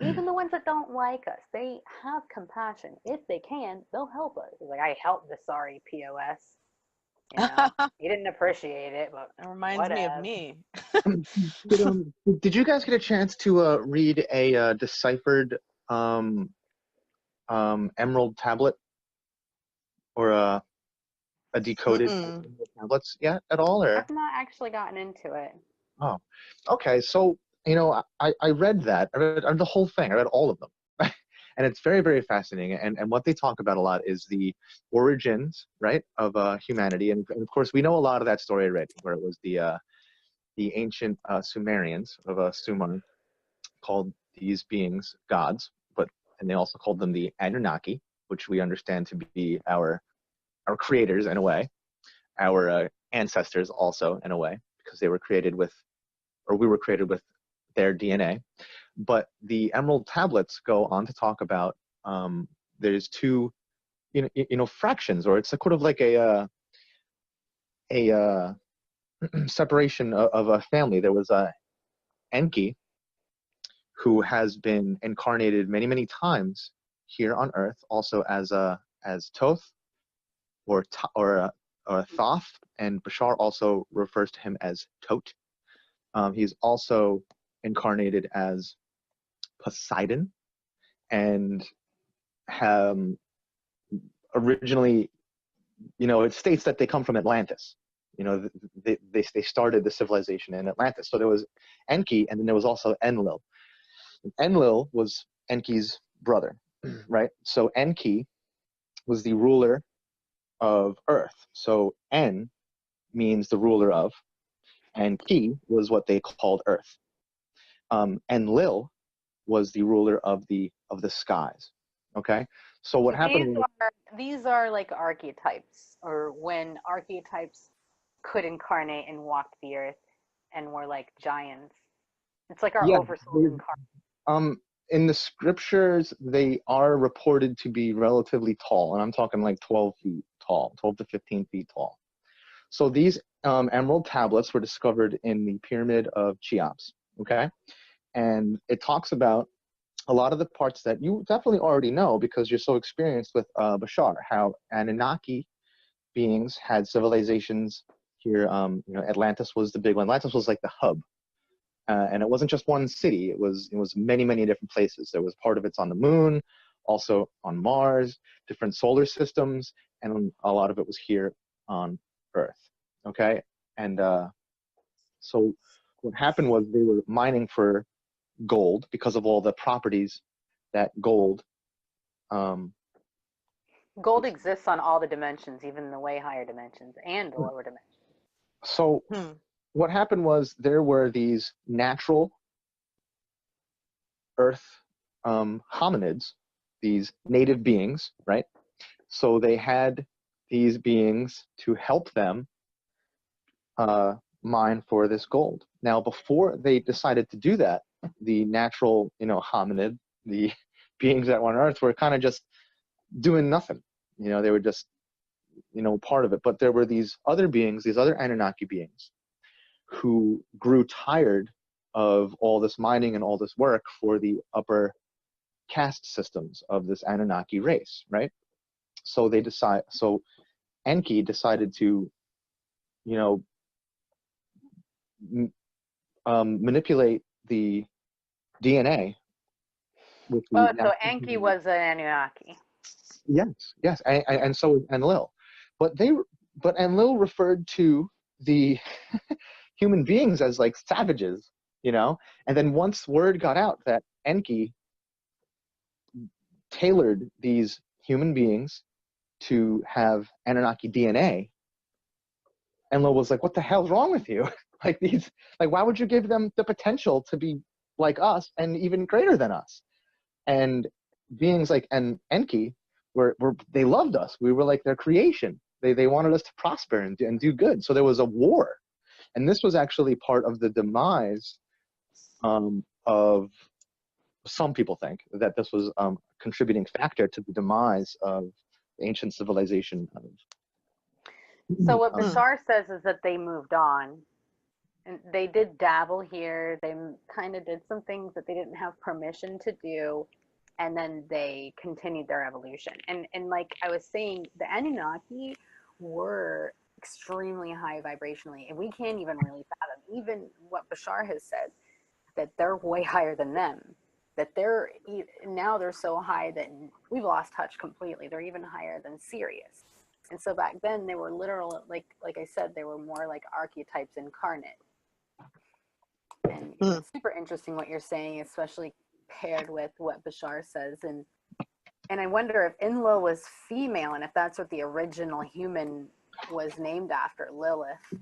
Even the ones that don't like us, they have compassion. If they can, they'll help us. It's like, I helped the sorry POS. He didn't appreciate it, but it reminds me of me. Did you guys get a chance to read a deciphered emerald tablet, or a decoded tablets yet at all? Or I've not actually gotten into it. Oh, okay. So I read that. I read the whole thing. I read all of them. And it's very, very fascinating. And what they talk about a lot is the origins, right, of humanity. And of course, we know a lot of that story already, where it was the ancient Sumerians of Sumer called these beings gods, and they also called them the Anunnaki, which we understand to be our creators in a way, our ancestors also in a way, because they were created with, or we were created with their DNA. But the emerald tablets go on to talk about there's two, fractions, or it's a sort of like a separation of a family. There was a Enki, who has been incarnated many, many times here on Earth, also as Toth or Thoth, and Bashar also refers to him as Tot. He's also incarnated as Poseidon, and originally, it states that they come from Atlantis. They started the civilization in Atlantis. So there was Enki, and then there was also Enlil. Enlil was Enki's brother, right? So Enki was the ruler of Earth. So En means the ruler of, and Ki was what they called Earth. Enlil was the ruler of the skies. Okay, so what happened was, these are like archetypes, or when archetypes could incarnate and walk the earth and were like giants. It's like our oversoul incarnate. In the scriptures, they are reported to be relatively tall, and I'm talking like 12 feet tall, 12 to 15 feet tall. So these emerald tablets were discovered in the pyramid of Cheops, okay? And it talks about a lot of the parts that you definitely already know because you're so experienced with Bashar, how Anunnaki beings had civilizations here. Atlantis was the big one. Atlantis was like the hub. And it wasn't just one city. It was many, many different places. There was part of it's on the moon, also on Mars, different solar systems, and a lot of it was here on Earth. Okay, and so what happened was they were mining for gold because of all the properties that gold. Gold exists on all the dimensions, even the way higher dimensions and the lower dimensions. So what happened was there were these natural Earth hominids, these native beings, right? So they had these beings to help them mine for this gold. Now, before they decided to do that, the natural, hominid, the beings that were on Earth were kind of just doing nothing. They were just, part of it. But there were these other beings, these other Anunnaki beings, who grew tired of all this mining and all this work for the upper caste systems of this Anunnaki race, right? So Enki decided to, manipulate the DNA. So Enki was an Anunnaki. Yes, and so was Enlil, but Enlil referred to the human beings as like savages, and then once word got out that Enki tailored these human beings to have Anunnaki DNA, Enlil was like, "What the hell's wrong with you? Why would you give them the potential to be like us and even greater than us?" And beings like Enki they loved us. We were like their creation. They wanted us to prosper and do good. So there was a war, and this was actually part of the demise of. Some people think that this was a contributing factor to the demise of the ancient civilization. So what Bashar says is that they moved on, and they did dabble here. They kind of did some things that they didn't have permission to do, and then they continued their evolution. And like I was saying, the Anunnaki were extremely high vibrationally, and we can't even really fathom even what Bashar has said, that they're way higher than them. That they're so high that we've lost touch completely. They're even higher than Sirius. And so back then they were literal, like I said, they were more like archetypes incarnate. And it's super interesting what you're saying, especially paired with what Bashar says. And I wonder if Enlil was female, and if that's what the original human was named after, Lilith.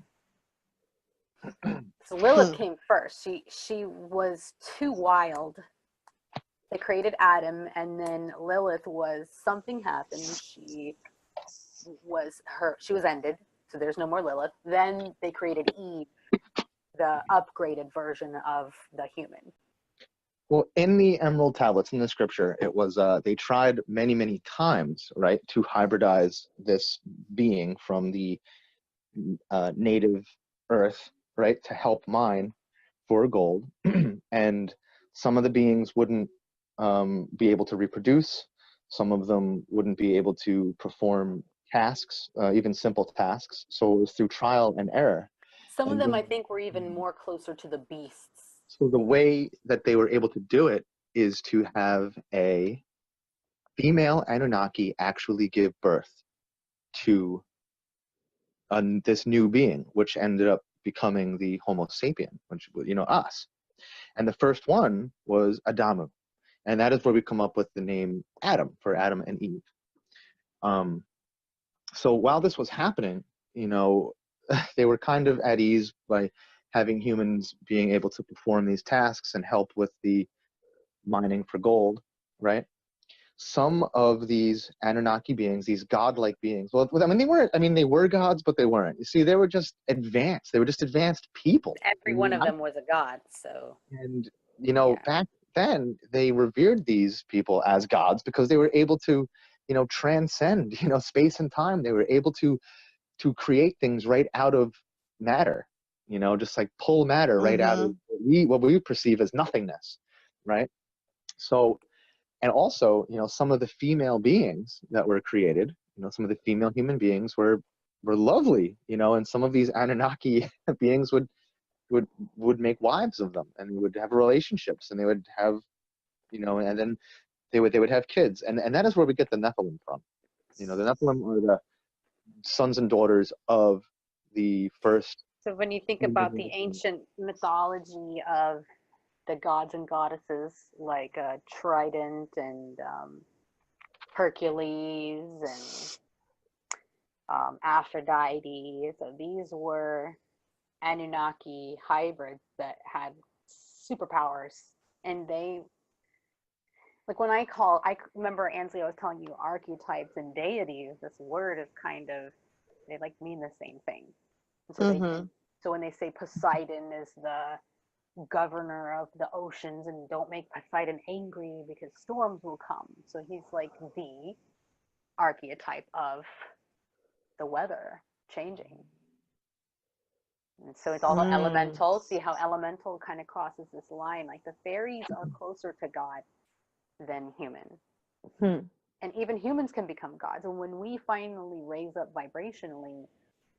So Lilith came first. She was too wild. They created Adam, and then Lilith something happened. She was ended, so there's no more Lilith. Then they created Eve. the upgraded version of the human. Well, in the Emerald Tablets in the scripture, it was they tried many, many times, right, to hybridize this being from the native Earth, right, to help mine for gold, and some of the beings wouldn't be able to reproduce. Some of them wouldn't be able to perform tasks, even simple tasks. So it was through trial and error. Some of And them, I then, think, were even more closer to the beasts. so the way that they were able to do it is to have a female Anunnaki actually give birth to this new being, which ended up becoming the Homo sapien, which, you know, us. And the first one was Adamu. And that is where we come up with the name Adam, for Adam and Eve. So while this was happening, you know, they were kind of at ease by having humans being able to perform these tasks and help with the mining for gold, right? Some of these Anunnaki beings, these godlike beings, well, I mean, they weren't, I mean, they were gods, but they weren't. You see, they were just advanced. They were just advanced people. Every one of them was a god, so. And, you know, Yeah. back then, they revered these people as gods because they were able to, you know, transcend, you know, space and time. They were able to create things right out of matter, you know, just like pull matter right out of what we perceive as nothingness, right? So, and also, you know, some of the female beings that were created, you know, some of the female human beings were lovely, you know, and some of these Anunnaki beings would make wives of them, and they would have relationships, and they would have, you know, and then they would have kids, and that is where we get the Nephilim from. You know, the Nephilim are the sons and daughters of the first. So when you think about the ancient mythology of the gods and goddesses like Trident and Hercules and Aphrodite, so these were Anunnaki hybrids that had superpowers, and they, like when I remember, Ansley, I was telling you archetypes and deities, this word is kind of, they like mean the same thing. And so so when they say Poseidon is the governor of the oceans, and don't make Poseidon angry because storms will come. So he's like the archetype of the weather changing. And so it's also elemental. See how elemental kind of crosses this line. Like the fairies are closer to God than human. And even humans can become gods. And when we finally raise up vibrationally,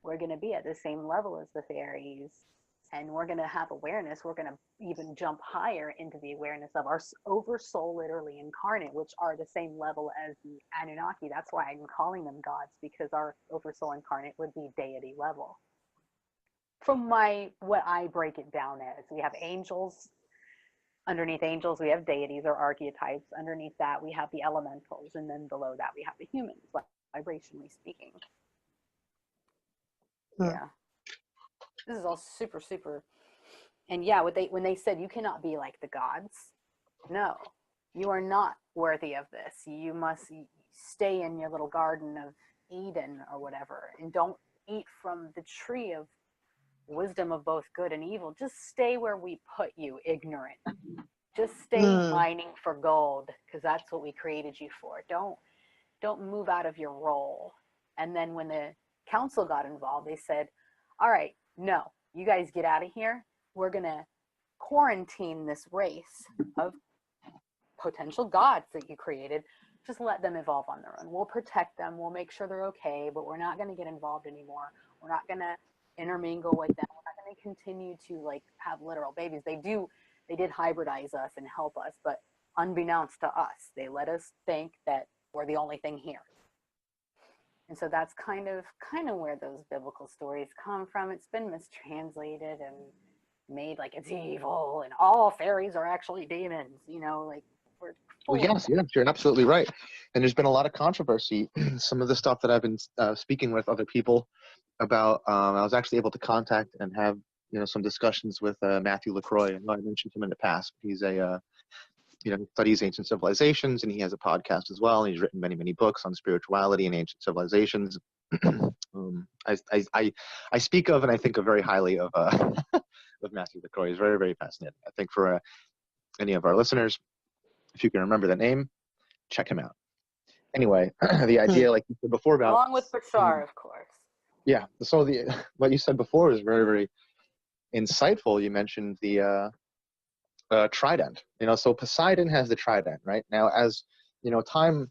we're going to be at the same level as the fairies. And we're going to have awareness. We're going to even jump higher into the awareness of our oversoul, literally incarnate, which are the same level as the Anunnaki. That's why I'm calling them gods, because our oversoul incarnate would be deity level. From what I break it down as, we have angels. Underneath angels, we have deities or archetypes. Underneath that, we have the elementals. And then below that, we have the humans, vibrationally speaking. Yeah. This is all super, super. And yeah, when they said you cannot be like the gods, no, you are not worthy of this. You must stay in your little garden of Eden or whatever, and don't eat from the tree of wisdom of both good and evil. Just stay where we put you, ignorant. Just stay mining for gold, because that's what we created you for. Don't move out of your role. And then when the council got involved, they said, all right, no, you guys get out of here. We're going to quarantine this race of potential gods that you created. Just let them evolve on their own. We'll protect them. We'll make sure they're okay, but we're not going to get involved anymore. We're not going to intermingle with them. We're not going to continue to like have literal babies. They did hybridize us and help us, but unbeknownst to us, they let us think that we're the only thing here. And so that's kind of where those biblical stories come from. It's been mistranslated and made like it's evil and all fairies are actually demons, you know, like we're Well, yes, you're absolutely right. And there's been a lot of controversy. Some of the stuff that I've been speaking with other people about, I was actually able to contact and have, you know, some discussions with Matthew LaCroix. I know I mentioned him in the past. He's a you know, studies ancient civilizations, and he has a podcast as well. And he's written many, many books on spirituality and ancient civilizations. I speak of and I think of very highly of of Matthew LaCroix. He's very, very fascinating. I think for any of our listeners, if you can remember the name, check him out. Anyway, the idea, like you said before, about Along with Bashar, of course. yeah. So what you said before is very, very insightful. You mentioned the trident. So Poseidon has the trident, right? Now, as time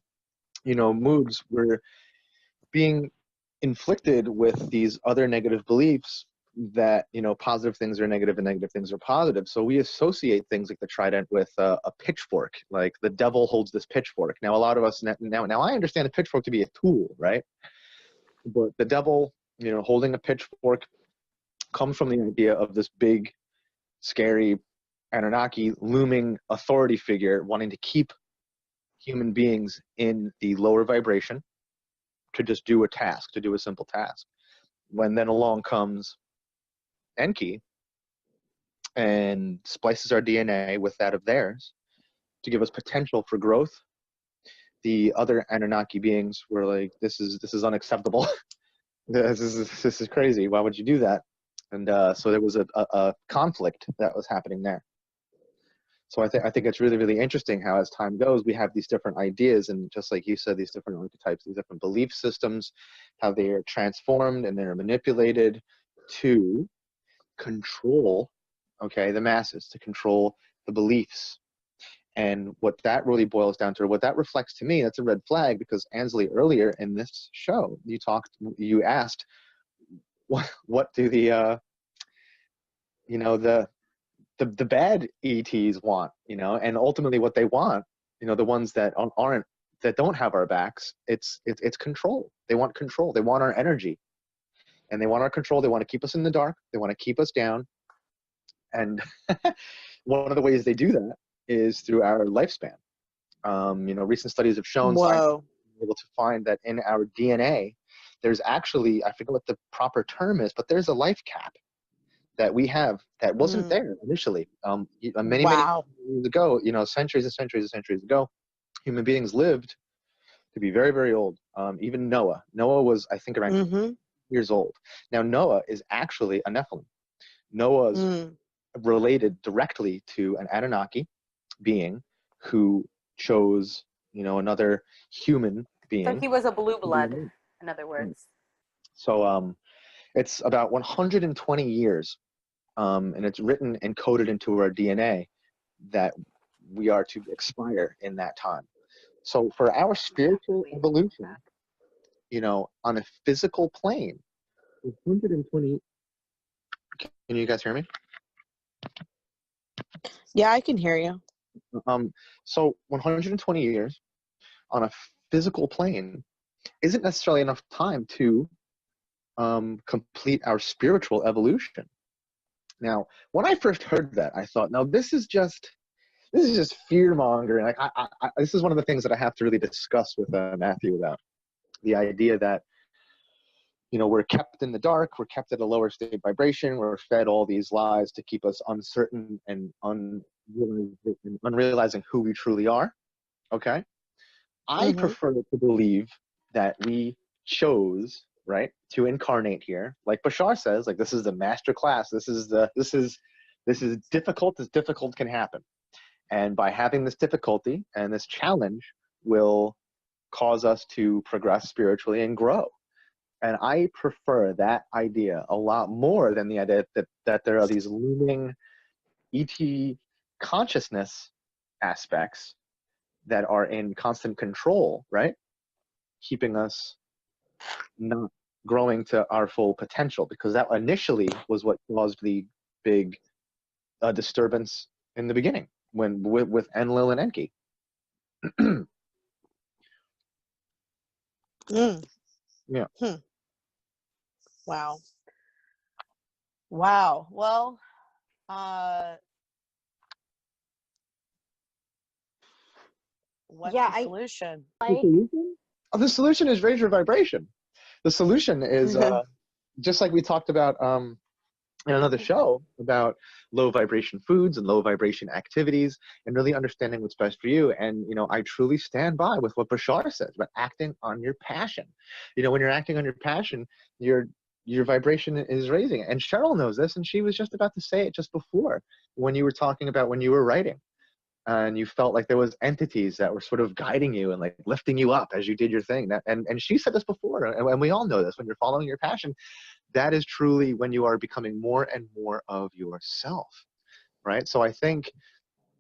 moves, we're being inflicted with these other negative beliefs that positive things are negative and negative things are positive. So we associate things like the trident with a pitchfork, like the devil holds this pitchfork. Now a lot of us now I understand the pitchfork to be a tool, right? But the devil holding a pitchfork comes from the idea of this big scary Anunnaki looming authority figure wanting to keep human beings in the lower vibration to just do a task, to do a simple task. When then along comes Enki and splices our DNA with that of theirs to give us potential for growth, the other Anunnaki beings were like, this is unacceptable. this is crazy. Why would you do that? And so there was a conflict that was happening there. So I think it's really, really interesting how as time goes, we have these different ideas, and just like you said, these different archetypes, these different belief systems, how they are transformed and they're manipulated to control, the masses, to control the beliefs. And what that really boils down to, or what that reflects to me, that's a red flag, because Ansley, earlier in this show, you asked, what do the bad ETs want, and ultimately what they want, the ones that don't have our backs, it's control. They want control. They want our energy, and they want our control. They want to keep us in the dark. They want to keep us down. And one of the ways they do that is through our lifespan. Recent studies have shown scientists are able to find that in our DNA, there's actually, I forget what the proper term is, but there's a life cap that we have that wasn't there initially. Many years ago, centuries and centuries and centuries ago, human beings lived to be very, very old. Even Noah was, I think, around years old. Now Noah is actually a Nephilim. Noah's related directly to an Anunnaki being who chose, another human being. So he was a blue blood, in other words. So it's about 120 years. And it's written and coded into our DNA that we are to expire in that time. So for our spiritual evolution, on a physical plane, 120. Can you guys hear me? Yeah, I can hear you. So 120 years on a physical plane isn't necessarily enough time to complete our spiritual evolution. Now, when I first heard that, I thought, no, this is just fear mongering. Like, this is one of the things that I have to really discuss with Matthew about the idea that, we're kept in the dark, we're kept at a lower state vibration, we're fed all these lies to keep us uncertain and unrealizing who we truly are. Okay, I prefer to believe that we chose, right, to incarnate here, like Bashar says, like this is the master class. This is difficult as difficult can happen, and by having this difficulty and this challenge will cause us to progress spiritually and grow. And I prefer that idea a lot more than the idea that there are these looming ET consciousness aspects that are in constant control, right, keeping us not growing to our full potential, because that initially was what caused the big disturbance in the beginning when with Enlil and Enki. Yeah. Wow. Well, what's the solution? The solution is raise your vibration. The solution is just like we talked about in another show about low vibration foods and low vibration activities and really understanding what's best for you. And, I truly stand by with what Bashar says about acting on your passion. When you're acting on your passion, your vibration is raising. And Cheryl knows this, and she was just about to say it just before when you were talking about when you were writing. And you felt like there was entities that were sort of guiding you and like lifting you up as you did your thing. And she said this before, and we all know this. When you're following your passion, that is truly when you are becoming more and more of yourself, right? So I think,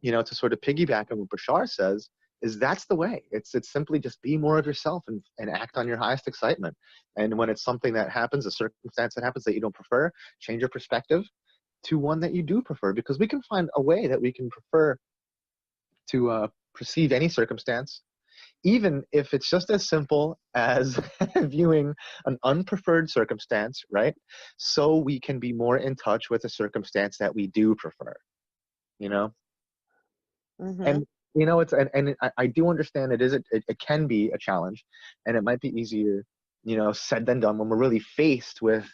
to sort of piggyback on what Bashar says, is that's the way. It's simply just be more of yourself and act on your highest excitement. And when it's something that happens, a circumstance that happens that you don't prefer, change your perspective to one that you do prefer, because we can find a way that we can prefer to perceive any circumstance, even if it's just as simple as viewing an unpreferred circumstance, right? So we can be more in touch with a circumstance that we do prefer, Mm-hmm. And, I do understand it can be a challenge, and it might be easier, said than done when we're really faced with,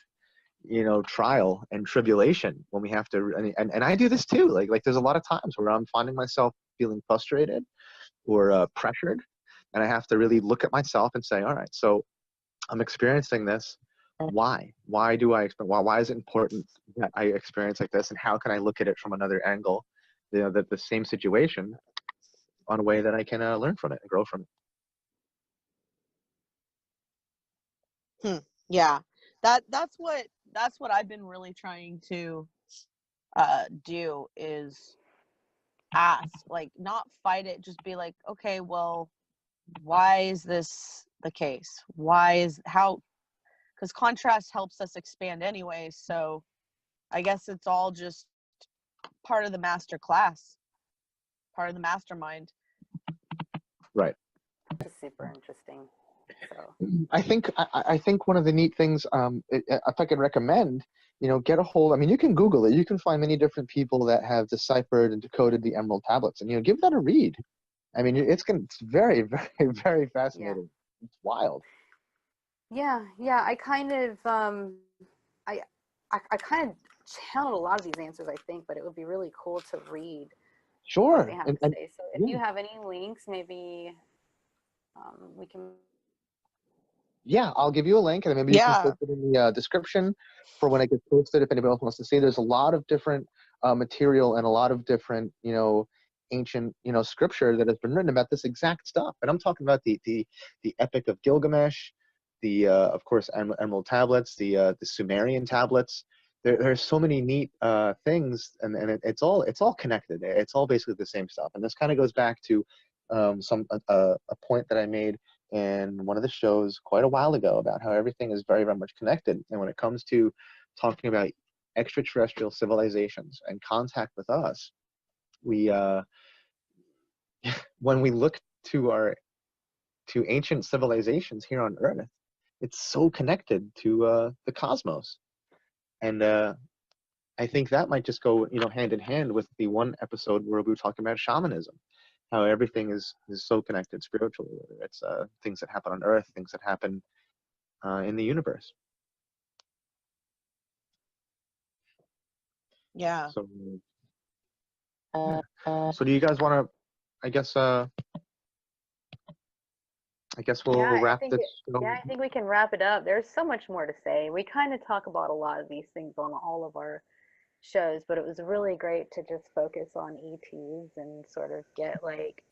trial and tribulation, when we have to, and I do this too. Like there's a lot of times where I'm finding myself feeling frustrated or pressured, and I have to really look at myself and say, all right, so I'm experiencing this. Why? Why do I experience? Why is it important that I experience like this? And how can I look at it from another angle? The same situation on a way that I can learn from it and grow from it. Yeah, that's what I've been really trying to do, is ask, like, not fight it, just be like, okay, well, why is this the case? Because contrast helps us expand anyway, so I guess it's all just part of the master class, part of the mastermind. Right. It's super interesting. So I think one of the neat things, if I could recommend, get a hold. I mean, you can Google it. You can find many different people that have deciphered and decoded the Emerald tablets, and give that a read. I mean, it's very, very, very fascinating. Yeah. It's wild. Yeah. I kind of I kind of channeled a lot of these answers, I think, but it would be really cool to read what they have to say. So if you have any links, maybe we can. Yeah, I'll give you a link, and then maybe you can post it in the description for when it gets posted. If anybody else wants to see, there's a lot of different material and a lot of different, ancient, scripture that has been written about this exact stuff. And I'm talking about the Epic of Gilgamesh, the of course Emerald tablets, the Sumerian tablets. There's so many neat things, and it's all connected. It's all basically the same stuff. And this kind of goes back to a point that I made in one of the shows quite a while ago about how everything is very, very much connected. And when it comes to talking about extraterrestrial civilizations and contact with us, we when we look to ancient civilizations here on Earth, it's so connected to the cosmos. And I think that might just go hand in hand with the one episode where we were talking about shamanism, how everything is so connected spiritually, whether it's things that happen on Earth, things that happen in the universe. Yeah. So do you guys want to, I guess we'll wrap this show. Yeah, I think we can wrap it up. There's so much more to say. We kind of talk about a lot of these things on all of our shows, but it was really great to just focus on ETs and sort of get like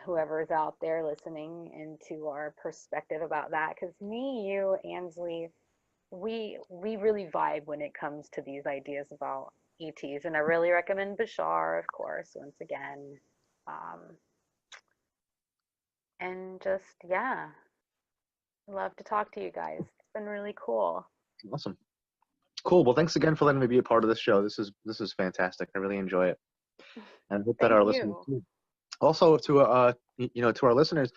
whoever's out there listening into our perspective about that, because me, you, Ansley, we really vibe when it comes to these ideas about ETs, and I really recommend Bashar, of course, once again, and just love to talk to you guys. It's been really cool. Awesome. Cool. Well, thanks again for letting me be a part of this show. This is fantastic. I really enjoy it, and I hope that our listeners too. Also, to to our listeners,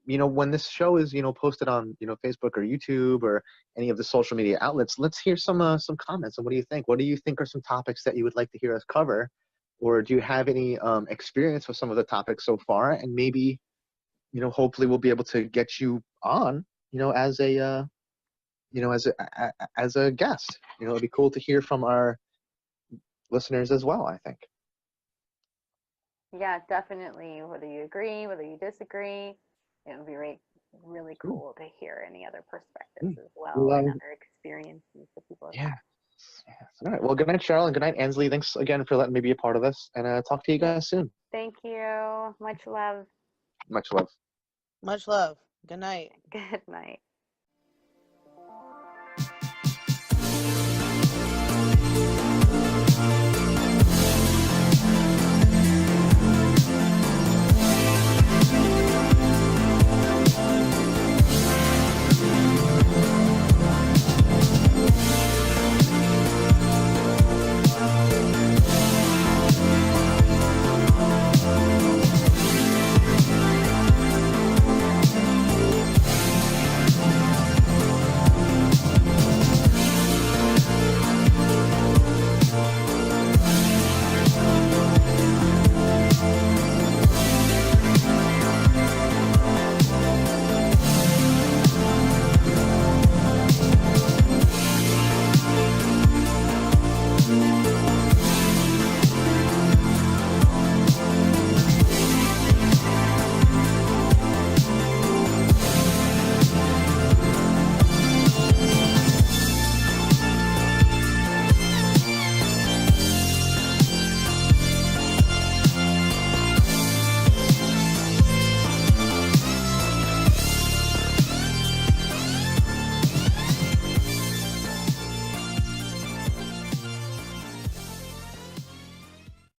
when this show is posted on Facebook or YouTube or any of the social media outlets, let's hear some comments. And what do you think? What do you think are some topics that you would like to hear us cover, or do you have any experience with some of the topics so far? And maybe hopefully we'll be able to get you on as a you know, as a guest. You know, it'd be cool to hear from our listeners as well, I think. Yeah, definitely. Whether you agree, whether you disagree, it would be really cool to hear any other perspectives as well and other experiences that people have Yeah. had. Yes. All right. Well, good night, Cheryl, and good night, Ansley. Thanks again for letting me be a part of this, and talk to you guys soon. Thank you. Much love. Much love. Much love. Good night. Good night.